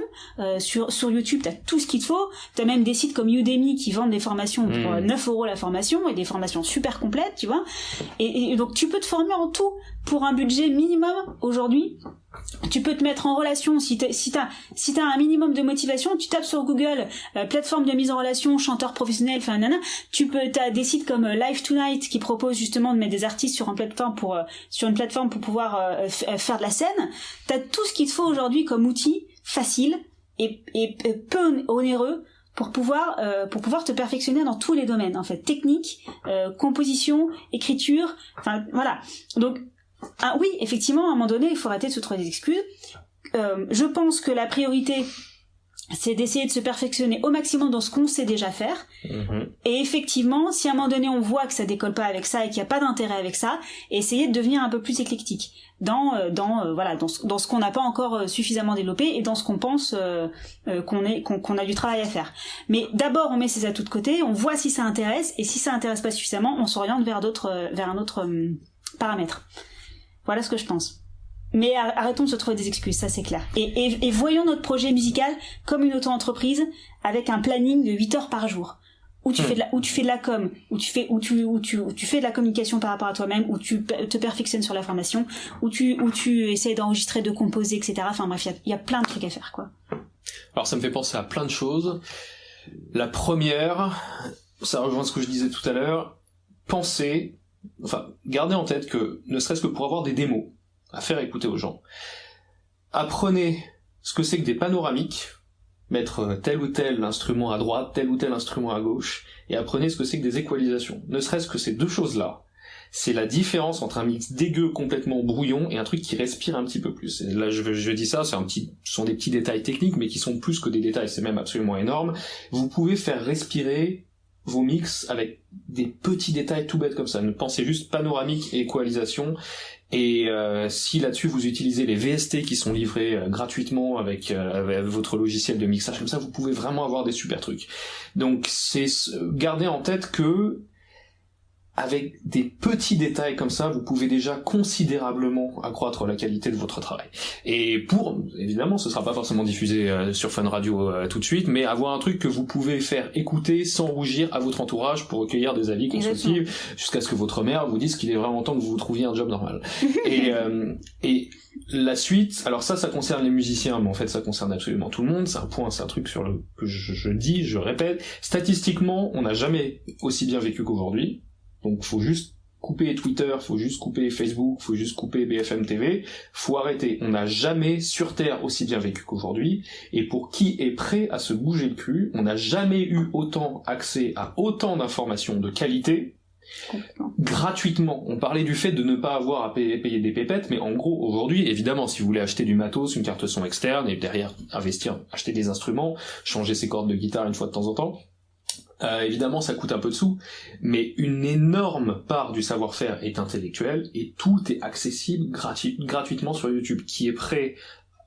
S2: Sur YouTube, t'as tout ce qu'il te faut. T'as même des sites comme Udemy qui vendent des formations pour 9 € la formation, et des formations super complètes, tu vois. Et donc, tu peux te former en tout pour un budget minimum aujourd'hui. Tu peux te mettre en relation si t'as un minimum de motivation, tu tapes sur Google plateforme de mise en relation, chanteur professionnel, enfin t'as des sites comme Live Tonight qui proposent justement de mettre des artistes sur une plateforme pour pouvoir faire de la scène. T'as tout ce qu'il te faut aujourd'hui comme outil facile et peu onéreux pour pouvoir te perfectionner dans tous les domaines, en fait, technique, composition, écriture, enfin voilà. Donc oui, effectivement, à un moment donné, il faut arrêter de se trouver des excuses. Je pense que la priorité, c'est d'essayer de se perfectionner au maximum dans ce qu'on sait déjà faire. Et effectivement, si à un moment donné on voit que ça décolle pas avec ça et qu'il n'y a pas d'intérêt avec ça, essayer de devenir un peu plus éclectique dans ce qu'on n'a pas encore suffisamment développé et dans ce qu'on pense qu'on a du travail à faire. Mais d'abord on met ses atouts de côté, on voit si ça intéresse, et si ça intéresse pas suffisamment, on s'oriente vers un autre paramètre. Voilà ce que je pense. Mais arrêtons de se trouver des excuses, ça c'est clair. Et voyons notre projet musical comme une auto-entreprise avec un planning de 8 heures par jour. Où tu fais de la com, où tu fais de la communication par rapport à toi-même, où tu te perfectionnes sur la formation, où tu essaies d'enregistrer, de composer, etc. Enfin bref, il y a plein de trucs à faire, quoi.
S1: Alors ça me fait penser à plein de choses. La première, ça rejoint ce que je disais tout à l'heure, gardez en tête que, ne serait-ce que pour avoir des démos à faire écouter aux gens, apprenez ce que c'est que des panoramiques, mettre tel ou tel instrument à droite, tel ou tel instrument à gauche, et apprenez ce que c'est que des équalisations. Ne serait-ce que ces deux choses-là, c'est la différence entre un mix dégueu complètement brouillon et un truc qui respire un petit peu plus. Et là, je dis ça, ce sont des petits détails techniques, mais qui sont plus que des détails, c'est même absolument énorme. Vous pouvez faire respirer vos mix avec des petits détails tout bêtes comme ça. Ne pensez juste panoramique et équalisation. Et si là-dessus vous utilisez les VST qui sont livrés gratuitement avec votre logiciel de mixage comme ça, vous pouvez vraiment avoir des super trucs. Donc gardez en tête que avec des petits détails comme ça, vous pouvez déjà considérablement accroître la qualité de votre travail. Et évidemment, ce sera pas forcément diffusé sur Fun Radio tout de suite, mais avoir un truc que vous pouvez faire écouter sans rougir à votre entourage pour recueillir des avis constructifs, jusqu'à ce que votre mère vous dise qu'il est vraiment temps que vous vous trouviez un job normal. Et la suite, alors ça concerne les musiciens, mais en fait ça concerne absolument tout le monde, c'est un truc sur que je répète, statistiquement, on n'a jamais aussi bien vécu qu'aujourd'hui. Donc faut juste couper Twitter, faut juste couper Facebook, faut juste couper BFM TV, faut arrêter. On n'a jamais sur Terre aussi bien vécu qu'aujourd'hui, et pour qui est prêt à se bouger le cul, on n'a jamais eu autant accès à autant d'informations de qualité, gratuitement. On parlait du fait de ne pas avoir à payer des pépettes, mais en gros, aujourd'hui, évidemment, si vous voulez acheter du matos, une carte son externe, et derrière acheter des instruments, changer ses cordes de guitare une fois de temps en temps, évidemment ça coûte un peu de sous, mais une énorme part du savoir-faire est intellectuel et tout est accessible gratuitement sur YouTube.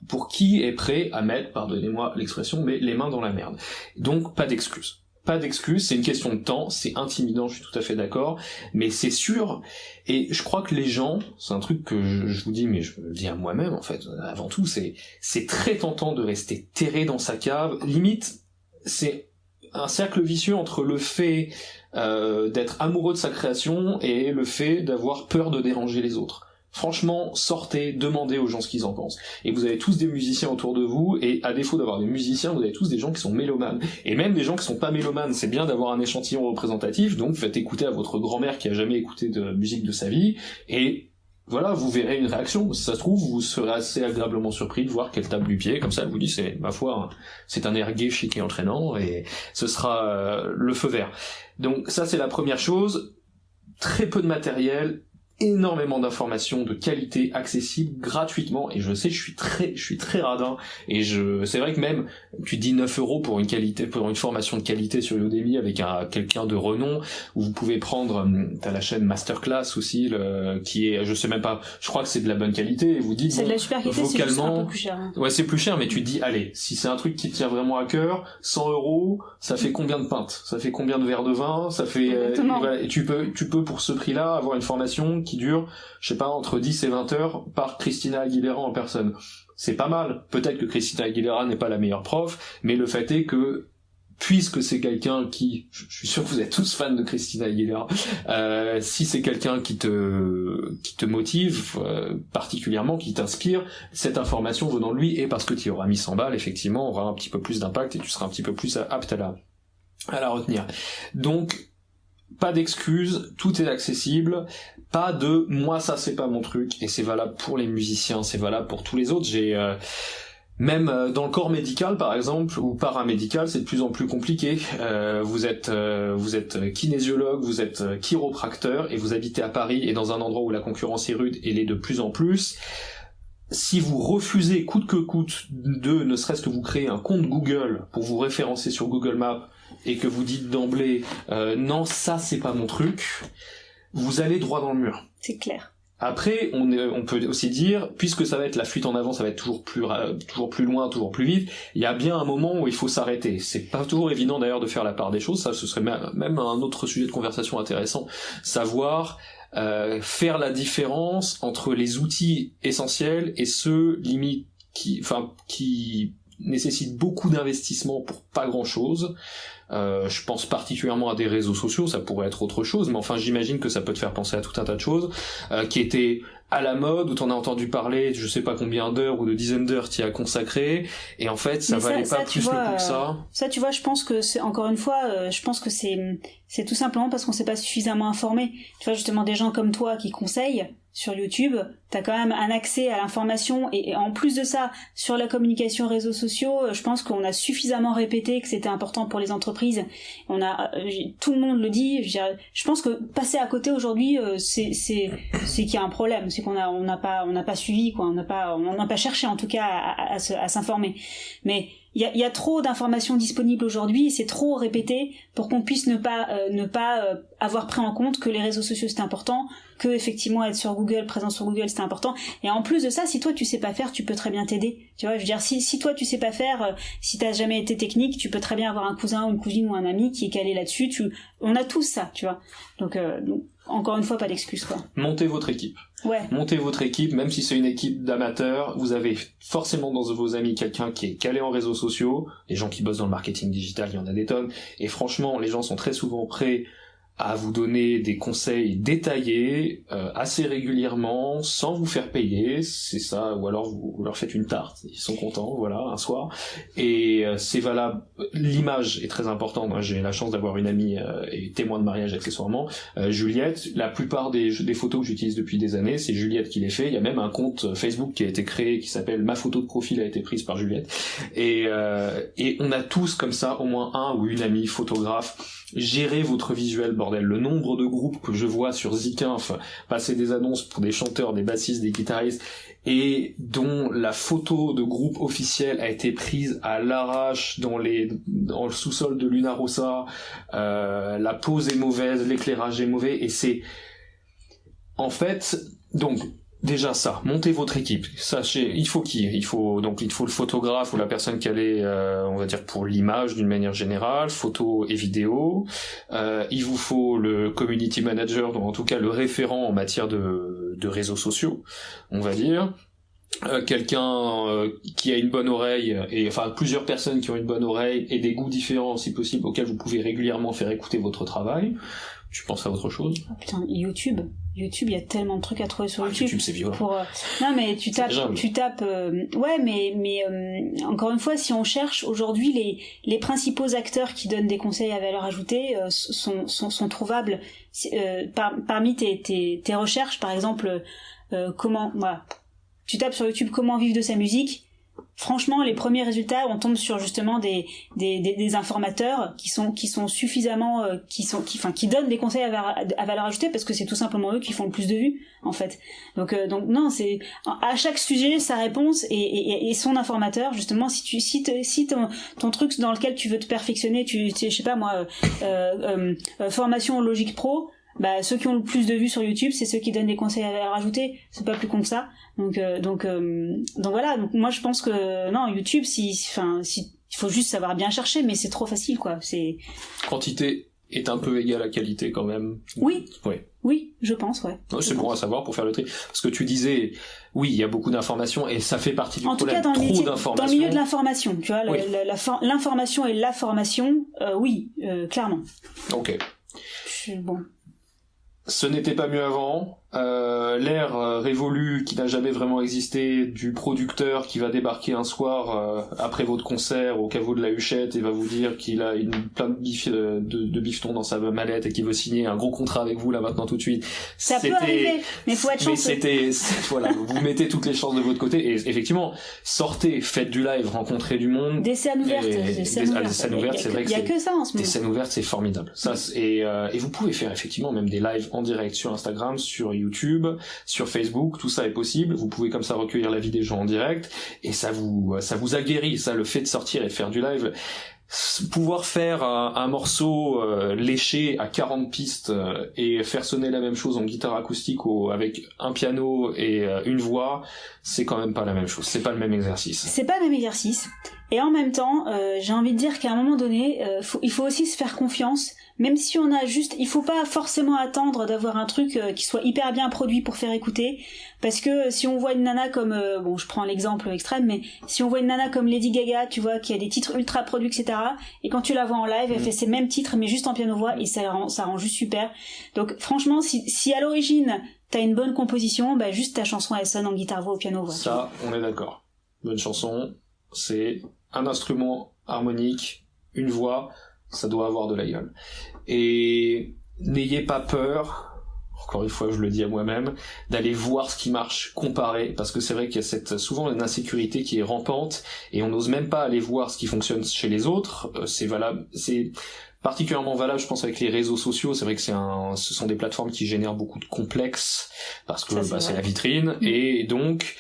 S1: Pour qui est prêt à mettre, pardonnez-moi l'expression, mais les mains dans la merde. Donc pas d'excuses, c'est une question de temps, c'est intimidant, je suis tout à fait d'accord, mais c'est sûr, et je crois que les gens, c'est un truc que je vous dis, mais je me le dis à moi-même en fait, avant tout, c'est très tentant de rester terré dans sa cave, limite, c'est un cercle vicieux entre le fait d'être amoureux de sa création et le fait d'avoir peur de déranger les autres. Franchement, sortez, demandez aux gens ce qu'ils en pensent. Et vous avez tous des musiciens autour de vous, et à défaut d'avoir des musiciens, vous avez tous des gens qui sont mélomanes. Et même des gens qui sont pas mélomanes, c'est bien d'avoir un échantillon représentatif, donc faites écouter à votre grand-mère qui a jamais écouté de musique de sa vie, et voilà, vous verrez une réaction. Si ça se trouve, vous serez assez agréablement surpris de voir qu'elle tape du pied, comme ça, elle vous dit, c'est, ma foi, c'est un air gai, chic et entraînant, et ce sera le feu vert. Donc ça, c'est la première chose. Très peu de matériel, énormément d'informations de qualité accessibles gratuitement, et je sais, je suis très radin, et c'est vrai que même, tu dis 9 € pour une formation de qualité sur Udemy avec quelqu'un de renom, où vous pouvez prendre, t'as la chaîne Masterclass aussi, qui est, je sais même pas, je crois que c'est de la bonne qualité, et vous dites,
S2: c'est de la super qualité, c'est juste un peu plus cher. Hein.
S1: Ouais, c'est plus cher, mais tu te dis, allez, si c'est un truc qui te tient vraiment à cœur, 100 €, ça fait combien de pintes? Ça fait combien de verres de vin? Ça fait, voilà, et tu peux pour ce prix-là avoir une formation qui dure, je sais pas, entre 10 et 20 heures par Christina Aguilera en personne. C'est pas mal. Peut-être que Christina Aguilera n'est pas la meilleure prof, mais le fait est que, puisque c'est quelqu'un qui, je suis sûr que vous êtes tous fans de Christina Aguilera, si c'est quelqu'un qui te motive particulièrement, qui t'inspire, cette information venant de lui, et parce que tu y auras mis 100 balles, effectivement, aura un petit peu plus d'impact et tu seras un petit peu plus apte à la retenir. Donc, pas d'excuses, tout est accessible, pas de moi ça c'est pas mon truc, et c'est valable pour les musiciens, c'est valable pour tous les autres. Même dans le corps médical par exemple, ou paramédical, c'est de plus en plus compliqué. Vous êtes kinésiologue, vous êtes chiropracteur, et vous habitez à Paris et dans un endroit où la concurrence est rude et l'est de plus en plus. si vous refusez coûte que coûte de ne serait-ce que vous créer un compte Google pour vous référencer sur Google Maps et que vous dites d'emblée non, ça c'est pas mon truc, vous allez droit dans le mur.
S2: C'est clair.
S1: Après, on peut aussi dire, puisque ça va être la fuite en avant, ça va être toujours plus loin, toujours plus vite, il y a bien un moment où il faut s'arrêter. C'est pas toujours évident d'ailleurs de faire la part des choses, ça ce serait même un autre sujet de conversation intéressant, savoir faire la différence entre les outils essentiels et ceux limite qui nécessitent beaucoup d'investissement pour pas grand chose. Je pense particulièrement à des réseaux sociaux, ça pourrait être autre chose, mais enfin j'imagine que ça peut te faire penser à tout un tas de choses qui étaient à la mode, où t'en as entendu parler, je sais pas combien d'heures ou de dizaines d'heures t'y as consacré, et en fait ça valait pas plus le coup que ça.
S2: Ça tu vois, je pense que c'est, encore une fois, je pense que c'est tout simplement parce qu'on s'est pas suffisamment informé. Tu vois, justement des gens comme toi qui conseillent sur YouTube, t'as quand même un accès à l'information, et en plus de ça, sur la communication réseaux sociaux, je pense qu'on a suffisamment répété que c'était important pour les entreprises. Tout le monde le dit. Je pense que passer à côté aujourd'hui, c'est qu'il y a un problème, c'est qu'on n'a pas suivi, quoi. On n'a pas cherché en tout cas à s'informer. Mais il y a trop d'informations disponibles aujourd'hui, et c'est trop répété pour qu'on puisse ne pas avoir pris en compte que les réseaux sociaux c'était important, que effectivement être sur Google, présent sur Google c'était important. Et en plus de ça, si toi tu sais pas faire, tu peux très bien t'aider. Tu vois, je veux dire, si toi tu sais pas faire, si t'as jamais été technique, tu peux très bien avoir un cousin ou une cousine ou un ami qui est calé là-dessus. On a tous ça, tu vois. Donc encore une fois, pas d'excuses, quoi.
S1: Montez votre équipe.
S2: Ouais.
S1: Montez votre équipe, même si c'est une équipe d'amateurs, vous avez forcément dans vos amis quelqu'un qui est calé en réseaux sociaux. Les gens qui bossent dans le marketing digital, il y en a des tonnes. Et franchement, les gens sont très souvent prêts à vous donner des conseils détaillés assez régulièrement, sans vous faire payer, c'est ça, ou alors vous leur faites une tarte, ils sont contents, voilà, un soir, et c'est valable. L'image est très importante. Moi, j'ai la chance d'avoir une amie et témoin de mariage accessoirement, Juliette. La plupart des photos que j'utilise depuis des années, c'est Juliette qui les fait. Il y a même un compte Facebook qui a été créé qui s'appelle Ma photo de profil a été prise par Juliette, et on a tous comme ça au moins un ou une amie photographe. Gérez votre visuel, bordel. Le nombre de groupes que je vois sur Zikinf passer des annonces pour des chanteurs, des bassistes, des guitaristes, et dont la photo de groupe officiel a été prise à l'arrache dans le sous-sol de Luna Rossa, la pose est mauvaise, l'éclairage est mauvais, et c'est... En fait, donc... Déjà ça, montez votre équipe. Sachez, il faut le photographe ou la personne qui allait, on va dire pour l'image d'une manière générale, photo et vidéo. Il vous faut le community manager, donc en tout cas le référent en matière de réseaux sociaux, on va dire. Quelqu'un qui a une bonne oreille, et enfin plusieurs personnes qui ont une bonne oreille et des goûts différents si possible, auxquels vous pouvez régulièrement faire écouter votre travail. Tu penses à autre chose?
S2: Oh, putain, YouTube, il y a tellement de trucs à trouver sur YouTube.
S1: YouTube, c'est violent.
S2: Non, mais tu tapes, ouais, mais encore une fois, si on cherche aujourd'hui, les principaux acteurs qui donnent des conseils à valeur ajoutée sont trouvables parmi tes recherches. Par exemple, tu tapes sur YouTube comment vivre de sa musique. Franchement, les premiers résultats, on tombe sur justement des informateurs qui sont suffisamment, qui donnent des conseils à valeur ajoutée, parce que c'est tout simplement eux qui font le plus de vues, en fait. Donc non, c'est à chaque sujet sa réponse et son informateur, justement. Si ton truc dans lequel tu veux te perfectionner, je sais pas moi, formation Logic Pro. Bah, ceux qui ont le plus de vues sur YouTube, c'est ceux qui donnent des conseils à valeur ajoutée. C'est pas plus con que ça. Donc voilà. Donc moi, je pense que non, YouTube, il faut juste savoir bien chercher, mais c'est trop facile, quoi.
S1: Quantité est un peu égale à qualité, quand même.
S2: Oui. Oui, je pense, ouais.
S1: C'est bon à savoir pour faire le tri. Parce que tu disais, oui, il y a beaucoup d'informations, et ça fait partie du problème.
S2: En tout cas, dans le milieu de l'information, tu vois, oui. L'information et la formation, oui, clairement.
S1: Ok.
S2: Bon.
S1: Ce n'était pas mieux avant. L'ère révolue qui n'a jamais vraiment existé du producteur qui va débarquer un soir après votre concert au caveau de la Huchette et va vous dire qu'il a plein de bifetons dans sa mallette et qu'il veut signer un gros contrat avec vous là maintenant tout de suite.
S2: Ça peut arriver, mais faut être chanceux.
S1: Voilà, vous mettez toutes les chances de votre côté, et effectivement, sortez, faites du live, rencontrez du monde.
S2: Des scènes ouvertes.
S1: Des scènes ouvertes, c'est vrai que
S2: il y a que ça en ce moment.
S1: Des scènes ouvertes, c'est formidable. Ça, et vous pouvez faire effectivement même des lives en direct sur Instagram, sur YouTube, sur Facebook, tout ça est possible. Vous pouvez comme ça recueillir l'avis des gens en direct, et ça vous aguerrit, ça, le fait de sortir et de faire du live. Pouvoir faire un morceau léché à 40 pistes et faire sonner la même chose en guitare acoustique avec un piano et une voix, c'est quand même pas la même chose, c'est pas le même exercice.
S2: C'est pas le même exercice, et en même temps, j'ai envie de dire qu'à un moment donné, il faut aussi se faire confiance, même si on a juste, il faut pas forcément attendre d'avoir un truc qui soit hyper bien produit pour faire écouter, parce que si on voit une nana comme, bon, je prends l'exemple extrême, mais si on voit une nana comme Lady Gaga, tu vois, qui a des titres ultra produits, etc., et quand tu la vois en live, elle fait ces mêmes titres, mais juste en piano-voix, et ça rend juste super. Donc franchement, si à l'origine, t'as une bonne composition, bah juste ta chanson, elle sonne en guitare-voix au piano-voix.
S1: Ça, on est d'accord. Bonne chanson, c'est un instrument harmonique, une voix, ça doit avoir de la gueule. Et n'ayez pas peur, encore une fois je le dis à moi-même, d'aller voir ce qui marche, comparer, parce que c'est vrai qu'il y a souvent une insécurité qui est rampante, et on n'ose même pas aller voir ce qui fonctionne chez les autres. C'est valable, c'est particulièrement valable, je pense, avec les réseaux sociaux. C'est vrai que ce sont des plateformes qui génèrent beaucoup de complexes, parce que c'est la vitrine, et donc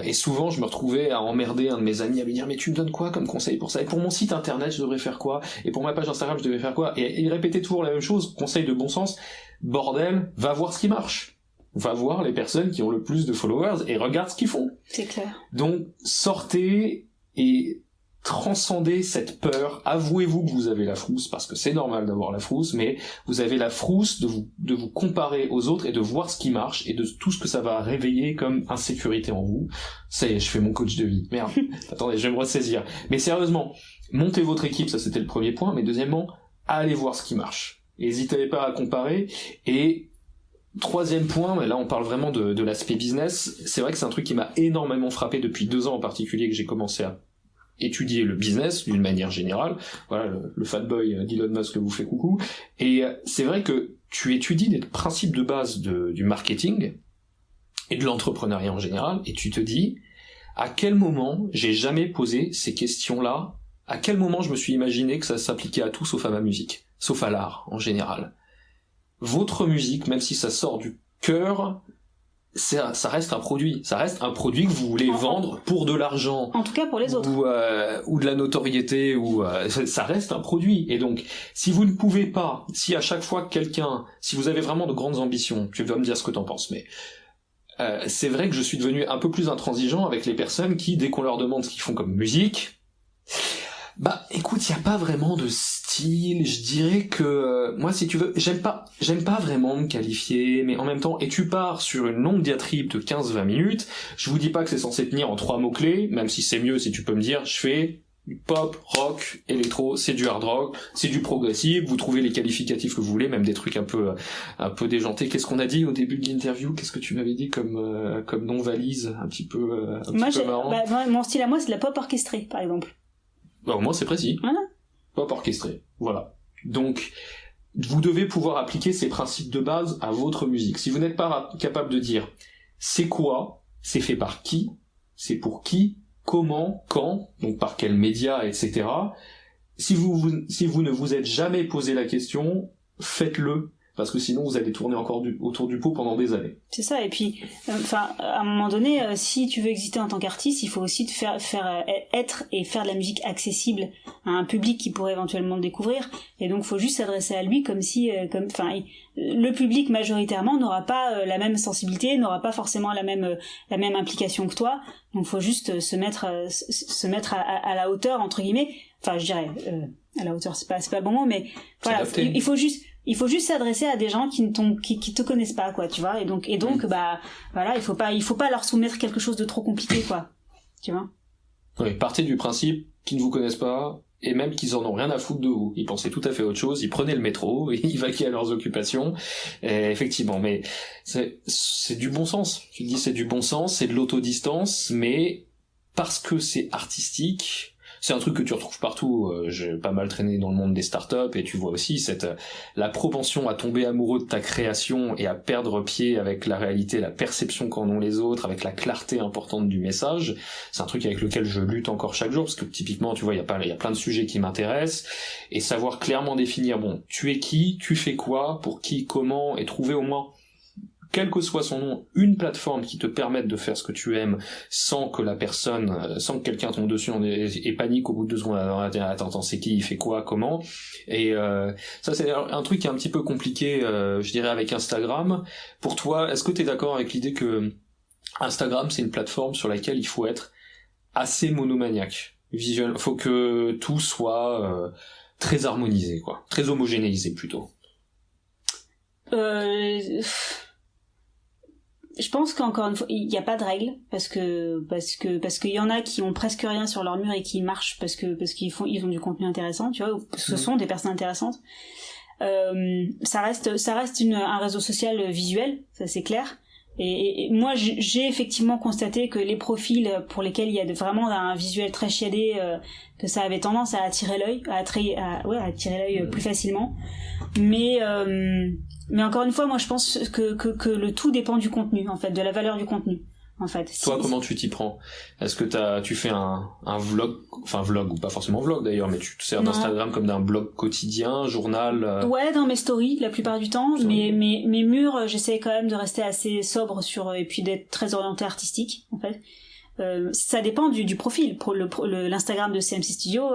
S1: et souvent je me retrouvais à emmerder un de mes amis, à lui dire mais tu me donnes quoi comme conseil pour ça, et pour mon site internet je devrais faire quoi, et pour ma page Instagram je devrais faire quoi, et il répétait toujours la même chose, conseil de bon sens, bordel, va voir ce qui marche, va voir les personnes qui ont le plus de followers et regarde ce qu'ils font.
S2: C'est clair.
S1: Donc sortez et transcendez cette peur, avouez-vous que vous avez la frousse, parce que c'est normal d'avoir la frousse, mais vous avez la frousse de vous comparer aux autres et de voir ce qui marche et de tout ce que ça va réveiller comme insécurité en vous. Ça y est, je fais mon coach de vie. Merde. Attendez, je vais me ressaisir. Mais sérieusement, montez votre équipe, ça c'était le premier point, mais deuxièmement, allez voir ce qui marche. N'hésitez pas à comparer. Et troisième point, mais là on parle vraiment de l'aspect business, c'est vrai que c'est un truc qui m'a énormément frappé depuis 2 ans en particulier, que j'ai commencé à étudier le business d'une manière générale. Voilà, le fat boy d'Elon Musk vous fait coucou. Et c'est vrai que tu étudies des principes de base du marketing et de l'entrepreneuriat en général, et tu te dis à quel moment j'ai jamais posé ces questions-là, à quel moment je me suis imaginé que ça s'appliquait à tout sauf à ma musique, sauf à l'art en général. Votre musique, même si ça sort du cœur, ça reste un produit. Ça reste un produit que vous voulez vendre pour de l'argent.
S2: En tout cas pour les autres.
S1: Ou de la notoriété, ça reste un produit. Et donc, si vous ne pouvez pas, si à chaque fois que si vous avez vraiment de grandes ambitions, tu vas me dire ce que t'en penses, mais c'est vrai que je suis devenu un peu plus intransigeant avec les personnes qui, dès qu'on leur demande ce qu'ils font comme musique, bah écoute, il y a pas vraiment de style, je dirais que moi, si tu veux, j'aime pas vraiment me qualifier, mais en même temps, et tu pars sur une longue diatribe de 15-20 minutes, je vous dis pas que c'est censé tenir en 3 mots-clés, même si c'est mieux si tu peux me dire, je fais du pop, rock, électro, c'est du hard rock, c'est du progressif, vous trouvez les qualificatifs que vous voulez, même des trucs un peu déjantés. Qu'est-ce qu'on a dit au début de l'interview? Qu'est-ce que tu m'avais dit comme nom valise, un petit peu marrant?
S2: Mon style à moi, c'est de la pop orchestrée, par exemple.
S1: Bah, au moins c'est précis.
S2: Voilà.
S1: Pop orchestré. Voilà. Donc, vous devez pouvoir appliquer ces principes de base à votre musique. Si vous n'êtes pas capable de dire c'est quoi, c'est fait par qui, c'est pour qui, comment, quand, donc par quels médias, etc. Si vous ne vous êtes jamais posé la question, faites-le. Parce que sinon vous allez tourner encore autour du pot pendant des années. C'est
S2: ça, et puis, à un moment donné, si tu veux exister en tant qu'artiste, il faut aussi te faire être et faire de la musique accessible à un public qui pourrait éventuellement le découvrir, et donc faut juste s'adresser à lui comme si, le public majoritairement n'aura pas la même sensibilité, n'aura pas forcément la même implication que toi, donc faut juste se mettre à la hauteur, entre guillemets, je dirais, à la hauteur, c'est pas le bon mot, mais voilà, il faut juste s'adresser à des gens qui te connaissent pas, quoi, tu vois, et donc voilà, il faut pas leur soumettre quelque chose de trop compliqué, quoi, tu vois.
S1: Oui, partez du principe qu'ils ne vous connaissent pas, et même qu'ils en ont rien à foutre de vous. Ils pensaient tout à fait autre chose, ils prenaient le métro, et ils vaquaient à leurs occupations, et effectivement, mais c'est du bon sens. Tu te dis c'est du bon sens, c'est de l'autodistance, mais parce que c'est artistique, c'est un truc que tu retrouves partout. J'ai pas mal traîné dans le monde des startups, et tu vois aussi la propension à tomber amoureux de ta création et à perdre pied avec la réalité, la perception qu'en ont les autres, avec la clarté importante du message. C'est un truc avec lequel je lutte encore chaque jour, parce que typiquement, tu vois, il y a plein de sujets qui m'intéressent, et savoir clairement définir, bon, tu es qui, tu fais quoi, pour qui, comment, et trouver au moins quel que soit son nom, une plateforme qui te permette de faire ce que tu aimes sans que quelqu'un tombe dessus et panique au bout de 2 secondes. Attends, c'est qui, il fait quoi, comment? Et ça, c'est un truc qui est un petit peu compliqué, je dirais, avec Instagram. Pour toi, est-ce que t'es d'accord avec l'idée que Instagram, c'est une plateforme sur laquelle il faut être assez monomaniaque, visuel, faut que tout soit très harmonisé, quoi, très homogénéisé plutôt.
S2: Je pense qu'encore une fois, il n'y a pas de règle parce qu'il y en a qui ont presque rien sur leur mur et qui marchent parce qu'ils ont du contenu intéressant, tu vois, ou ce sont des personnes intéressantes. Ça reste un réseau social visuel, ça c'est clair. Et moi, j'ai effectivement constaté que les profils pour lesquels il y a vraiment un visuel très chiadé, que ça avait tendance à attirer l'œil, à attirer l'œil plus facilement. Mais encore une fois, moi, je pense que le tout dépend du contenu, en fait, de la valeur du contenu. En fait.
S1: Toi, comment tu t'y prends? Est-ce que tu fais un vlog, enfin vlog, ou pas forcément vlog d'ailleurs, mais tu te sers d'Instagram comme d'un blog quotidien, journal? Ouais,
S2: dans mes stories, la plupart du temps. Mes murs, j'essaie quand même de rester assez sobre et puis d'être très orienté artistique, en fait. Ça dépend du profil. Pour l'Instagram de CMC Studio,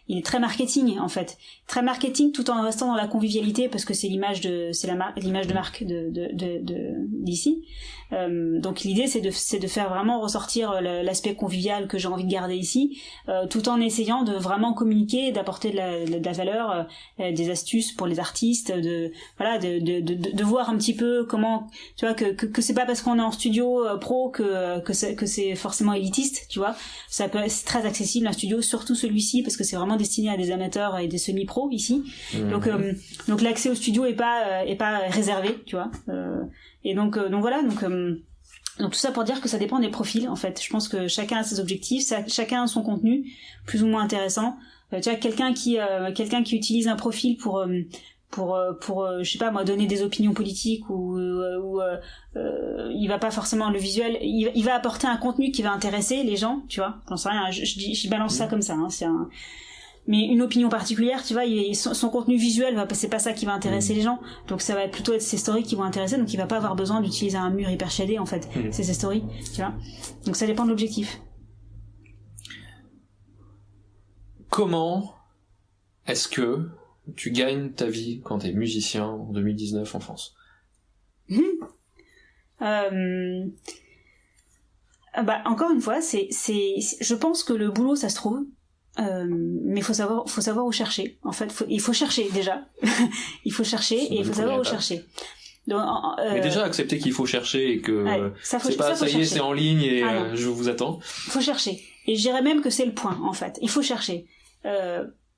S2: il est très marketing, en fait. Très marketing tout en restant dans la convivialité parce que c'est l'image de marque d'ici. Donc l'idée c'est de faire vraiment ressortir l'aspect convivial que j'ai envie de garder ici, tout en essayant de vraiment communiquer, d'apporter de la valeur, des astuces pour les artistes, de voir un petit peu comment, tu vois, que c'est pas parce qu'on est en studio pro que c'est forcément élitiste, tu vois. C'est très accessible un studio, surtout celui-ci parce que c'est vraiment destiné à des amateurs et des semi-pros ici. Donc l'accès au studio est pas réservé, tu vois. Et donc voilà, donc tout ça pour dire que ça dépend des profils, en fait. Je pense que chacun a ses objectifs, chacun a son contenu plus ou moins intéressant. Tu vois, quelqu'un qui utilise un profil pour je sais pas moi, donner des opinions politiques ou il va pas forcément le visuel, il va apporter un contenu qui va intéresser les gens, tu vois. J'en sais rien, je balance ça comme ça, hein, mais une opinion particulière, tu vois, son contenu visuel, c'est pas ça qui va intéresser les gens. Donc ça va plutôt être ses stories qui vont intéresser, donc il va pas avoir besoin d'utiliser un mur hyper shadé, en fait. C'est ses stories, tu vois. Donc ça dépend de l'objectif.
S1: Comment est-ce que tu gagnes ta vie quand t'es musicien en 2019 en France?
S2: Encore une fois, je pense que le boulot, ça se trouve. Mais faut savoir où chercher. En fait, il faut chercher déjà. Il faut chercher et il faut savoir où chercher. Donc,
S1: mais déjà accepter qu'il faut chercher et que ça y est, c'est en ligne et je vous attends.
S2: Faut chercher. Et je dirais même que c'est le point, en fait. Il faut chercher.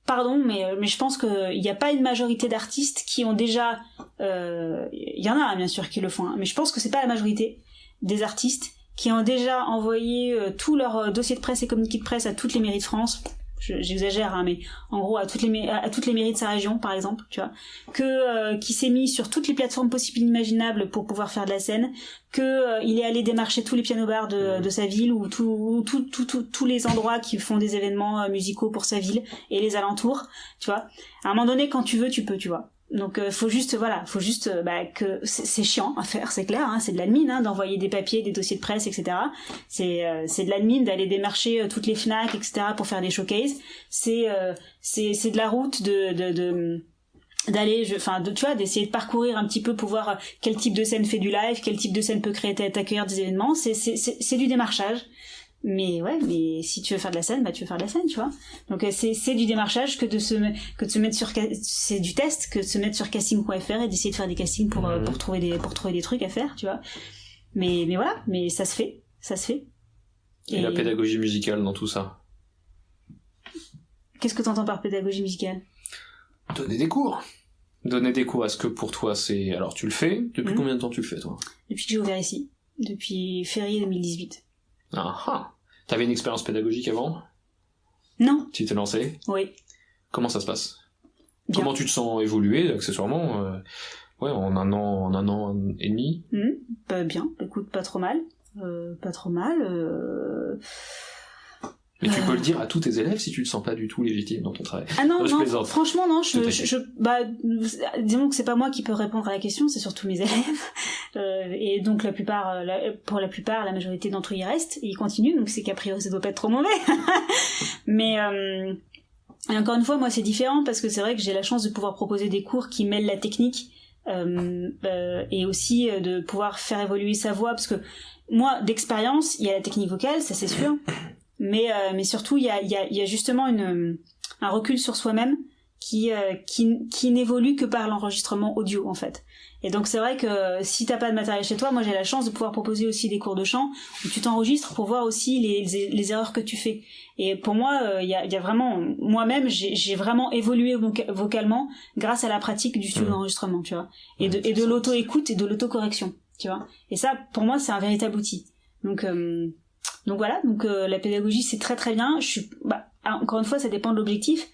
S2: Pardon, mais je pense que il n'y a pas une majorité d'artistes qui ont déjà. Il y en a bien sûr qui le font, hein, mais je pense que c'est pas la majorité des artistes qui ont déjà envoyé tous leurs dossiers de presse et communiqués de presse à toutes les mairies de France. J'exagère, hein, mais en gros à toutes les mairies de sa région, par exemple, tu vois, qui s'est mis sur toutes les plateformes possibles et imaginables pour pouvoir faire de la scène, il est allé démarcher tous les piano-bars de sa ville ou tous les endroits qui font des événements musicaux pour sa ville et les alentours, tu vois. À un moment donné, quand tu veux, tu peux, tu vois. Donc faut juste que c'est chiant à faire, c'est clair, hein, c'est de l'admin, hein, d'envoyer des papiers, des dossiers de presse, etc. C'est de l'admin, d'aller démarcher toutes les Fnac, etc. pour faire des showcases. C'est de la route d'aller, tu vois, d'essayer de parcourir un petit peu pour voir quel type de scène fait du live, quel type de scène peut accueillir des événements. C'est du démarchage. Mais si tu veux faire de la scène, tu veux faire de la scène, tu vois. Donc c'est du démarchage que de se mettre sur, c'est du test que de se mettre sur casting.fr et d'essayer de faire des castings pour trouver des trucs à faire, tu vois. Mais voilà, mais ça se fait.
S1: Et la pédagogie musicale dans tout ça?
S2: Qu'est-ce que t'entends par pédagogie musicale?
S1: Donner des cours. Est-ce que pour toi c'est... Alors tu le fais? Depuis combien de temps tu le fais, toi?
S2: Depuis que j'ai ouvert ici. Depuis février 2018.
S1: Ah, t'avais une expérience pédagogique avant?
S2: Non.
S1: Tu t'es lancé?
S2: Oui.
S1: Comment ça se passe?
S2: Bien.
S1: Comment tu te sens évoluer, accessoirement, en un an et demi?
S2: Bien, écoute, pas trop mal.
S1: Mais tu peux le dire à tous tes élèves si tu te sens pas du tout légitime dans ton travail.
S2: Ah non, franchement non, disons que c'est pas moi qui peux répondre à la question, c'est surtout mes élèves. Et donc pour la plupart, la majorité d'entre eux y restent, et ils continuent, donc c'est qu'a priori ça doit pas être trop mauvais. Mais et encore une fois, moi c'est différent parce que c'est vrai que j'ai la chance de pouvoir proposer des cours qui mêlent la technique et aussi de pouvoir faire évoluer sa voix, parce que moi d'expérience, il y a la technique vocale, ça c'est sûr. Mais surtout il y a justement un recul sur soi-même qui n'évolue que par l'enregistrement audio en fait. Et donc c'est vrai que si t'as pas de matériel chez toi, moi j'ai la chance de pouvoir proposer aussi des cours de chant où tu t'enregistres pour voir aussi les erreurs que tu fais. Et pour moi il y a vraiment, moi-même j'ai vraiment évolué vocalement grâce à la pratique du studio d'enregistrement, tu vois, et de l'auto-écoute et de l'auto-correction, tu vois. Et ça pour moi c'est un véritable outil. Donc voilà, donc la pédagogie c'est très très bien. Encore une fois ça dépend de l'objectif.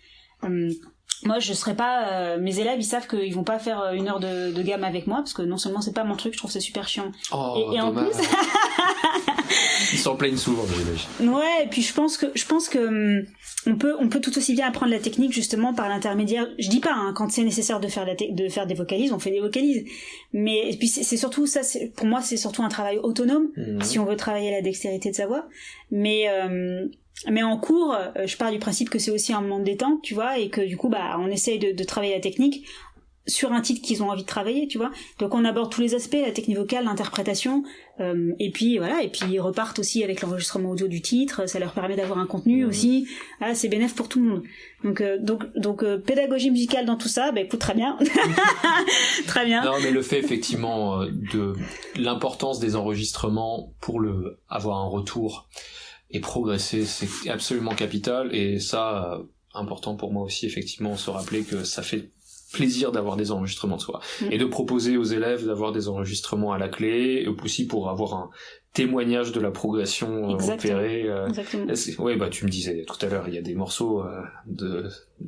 S2: Moi je serais pas mes élèves ils savent qu'ils vont pas faire 1 heure de gamme avec moi parce que non seulement c'est pas mon truc, je trouve ça super chiant. Et en plus
S1: ils s'en plaignent souvent, j'imagine.
S2: Ouais, et puis je pense que on peut tout aussi bien apprendre la technique justement par l'intermédiaire. Je dis pas quand c'est nécessaire de faire des vocalises, on fait des vocalises. Mais et puis c'est surtout ça, pour moi c'est surtout un travail autonome si on veut travailler la dextérité de sa voix. Mais en cours, je pars du principe que c'est aussi un moment de détente, tu vois, et que du coup on essaye de travailler la technique sur un titre qu'ils ont envie de travailler, tu vois. Donc on aborde tous les aspects, la technique vocale, l'interprétation, et puis voilà, et puis ils repartent aussi avec l'enregistrement audio du titre, ça leur permet d'avoir un contenu aussi. Ah, c'est bénéf pour tout le monde. Donc pédagogie musicale dans tout ça, écoute, très bien. Très bien.
S1: Non, mais le fait effectivement de l'importance des enregistrements pour avoir un retour et progresser, c'est absolument capital, et ça important pour moi aussi effectivement se rappeler que ça fait plaisir d'avoir des enregistrements de soi et de proposer aux élèves d'avoir des enregistrements à la clé, et aussi pour avoir un témoignage de la progression opérée. Ouais, tu me disais tout à l'heure, il y a des morceaux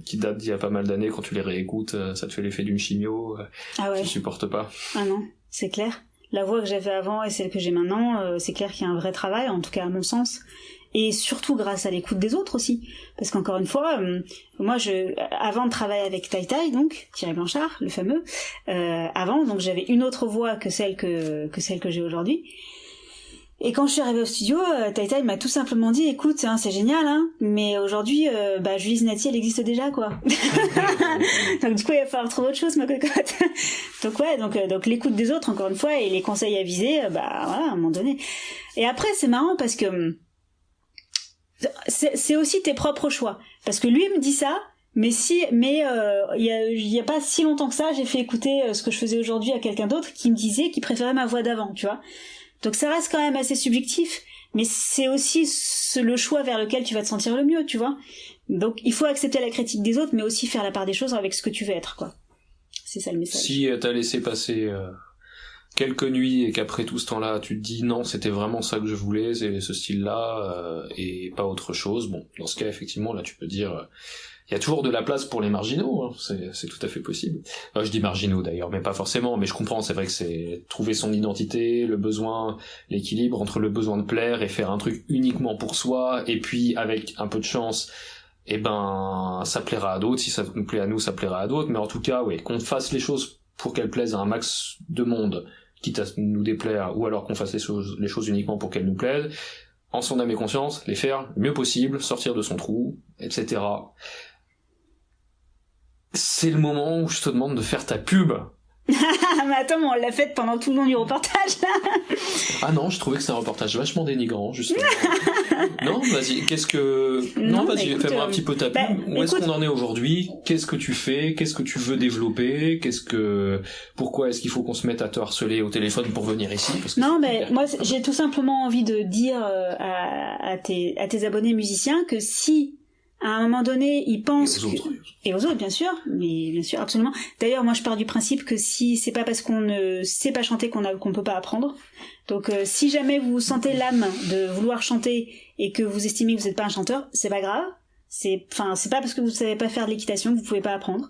S1: qui datent d'il y a pas mal d'années, quand tu les réécoutes, ça te fait l'effet d'une chimio. Ah ouais. Tu supportes pas.
S2: Ah non, c'est clair. La voix que j'avais avant et celle que j'ai maintenant, c'est clair qu'il y a un vrai travail, en tout cas à mon sens. Et surtout grâce à l'écoute des autres aussi, parce qu'encore une fois moi avant de travailler avec Tai Tai, donc Thierry Blanchard le fameux, avant donc j'avais une autre voix que celle que j'ai aujourd'hui, et quand je suis arrivée au studio, Tai Tai m'a tout simplement dit écoute c'est génial mais aujourd'hui Julie Zenati elle existe déjà quoi. Donc du coup il va falloir trouver autre chose ma cocotte. donc l'écoute des autres encore une fois et les conseils avisés voilà à un moment donné. Et après c'est marrant parce que c'est aussi tes propres choix, parce que lui il me dit ça, mais il y a pas si longtemps que ça j'ai fait écouter ce que je faisais aujourd'hui à quelqu'un d'autre qui me disait qu'il préférait ma voix d'avant, tu vois. Donc ça reste quand même assez subjectif, mais c'est aussi le choix vers lequel tu vas te sentir le mieux, tu vois. Donc il faut accepter la critique des autres, mais aussi faire la part des choses avec ce que tu veux être, quoi. C'est ça le message.
S1: Si t'as laissé passer quelques nuits et qu'après tout ce temps-là tu te dis non, c'était vraiment ça que je voulais, c'est ce style-là et pas autre chose, bon, dans ce cas effectivement là tu peux dire il y a toujours de la place pour les marginaux, c'est tout à fait possible. Je dis marginaux d'ailleurs, mais pas forcément, mais je comprends, c'est vrai que c'est trouver son identité, le besoin, l'équilibre entre le besoin de plaire et faire un truc uniquement pour soi, et puis avec un peu de chance ça plaira à d'autres, si ça nous plaît à nous ça plaira à d'autres, mais en tout cas qu'on fasse les choses pour qu'elles plaisent à un max de monde, quitte à nous déplaire, ou alors qu'on fasse les choses uniquement pour qu'elles nous plaisent, en son âme et conscience, les faire le mieux possible, sortir de son trou, etc. C'est le moment où je te demande de faire ta pub.
S2: Mais attends, on l'a faite pendant tout le long du reportage, là.
S1: Ah non, je trouvais que c'est un reportage vachement dénigrant, justement. Non, vas-y, vas-y, fais-moi un petit peu ta pub. Où est-ce qu'on en est aujourd'hui? Qu'est-ce que tu fais? Qu'est-ce que tu veux développer? Pourquoi est-ce qu'il faut qu'on se mette à te harceler au téléphone pour venir ici?
S2: Moi, j'ai tout simplement envie de dire à tes abonnés musiciens que si à un moment donné, ils pensent et aux autres, bien sûr, mais bien sûr, absolument. D'ailleurs, moi, je pars du principe que si c'est pas parce qu'on ne sait pas chanter qu'on peut pas apprendre. Donc, si jamais vous sentez l'âme de vouloir chanter et que vous estimez que vous n'êtes pas un chanteur, c'est pas grave. c'est pas parce que vous savez pas faire de l'équitation que vous pouvez pas apprendre.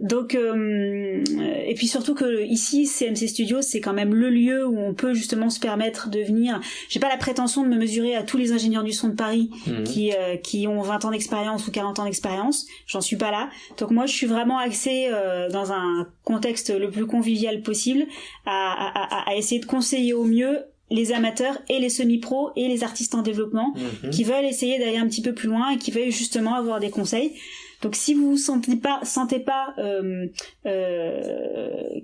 S2: Donc et puis surtout que ici CMC Studio, c'est quand même le lieu où on peut justement se permettre de venir. J'ai pas la prétention de me mesurer à tous les ingénieurs du son de Paris qui ont 20 ans d'expérience ou 40 ans d'expérience. J'en suis pas là. Donc moi je suis vraiment axée dans un contexte le plus convivial possible à essayer de conseiller au mieux les amateurs et les semi-pros et les artistes en développement qui veulent essayer d'aller un petit peu plus loin et qui veulent justement avoir des conseils. Donc si vous vous sentez pas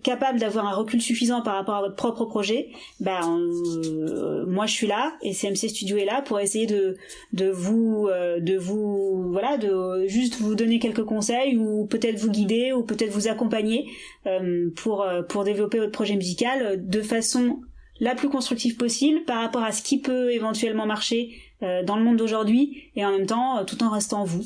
S2: capable d'avoir un recul suffisant par rapport à votre propre projet, moi je suis là et CMC Studio est là pour essayer de juste vous donner quelques conseils ou peut-être vous guider ou peut-être vous accompagner pour développer votre projet musical de façon la plus constructive possible par rapport à ce qui peut éventuellement marcher dans le monde d'aujourd'hui et en même temps tout en restant vous.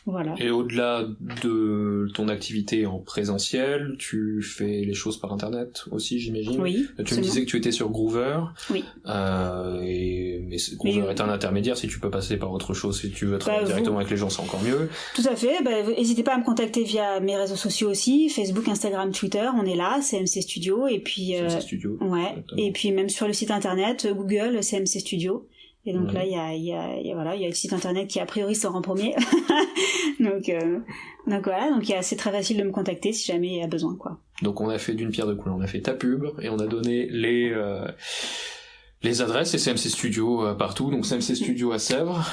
S2: Voilà.
S1: Et au-delà de ton activité en présentiel, tu fais les choses par internet aussi, j'imagine.
S2: Oui.
S1: Tu me disais que tu étais sur Groover.
S2: Oui.
S1: Mais Groover est un intermédiaire. Si tu peux passer par autre chose, si tu veux travailler directement avec les gens, c'est encore mieux.
S2: Tout à fait. N'hésitez pas à me contacter via mes réseaux sociaux aussi, Facebook, Instagram, Twitter. On est là, CMC Studio. Et puis.
S1: CMC Studio.
S2: Ouais. Exactement. Et puis même sur le site internet, Google, CMC Studio. Et donc là, il y a le site internet qui a priori sort en premier. donc voilà, c'est très facile de me contacter si jamais il y a besoin, quoi.
S1: Donc on a fait d'une pierre deux coups, on a fait ta pub et on a donné les adresses et CMC Studio partout. Donc CMC Studio à Sèvres.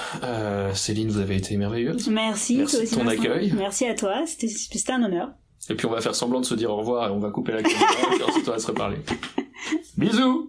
S1: Céline, vous avez été merveilleuse.
S2: Merci
S1: toi aussi, ton accueil.
S2: Merci à toi, c'était un honneur.
S1: Et puis on va faire semblant de se dire au revoir et on va couper la caméra et ensuite on va se reparler. Bisous.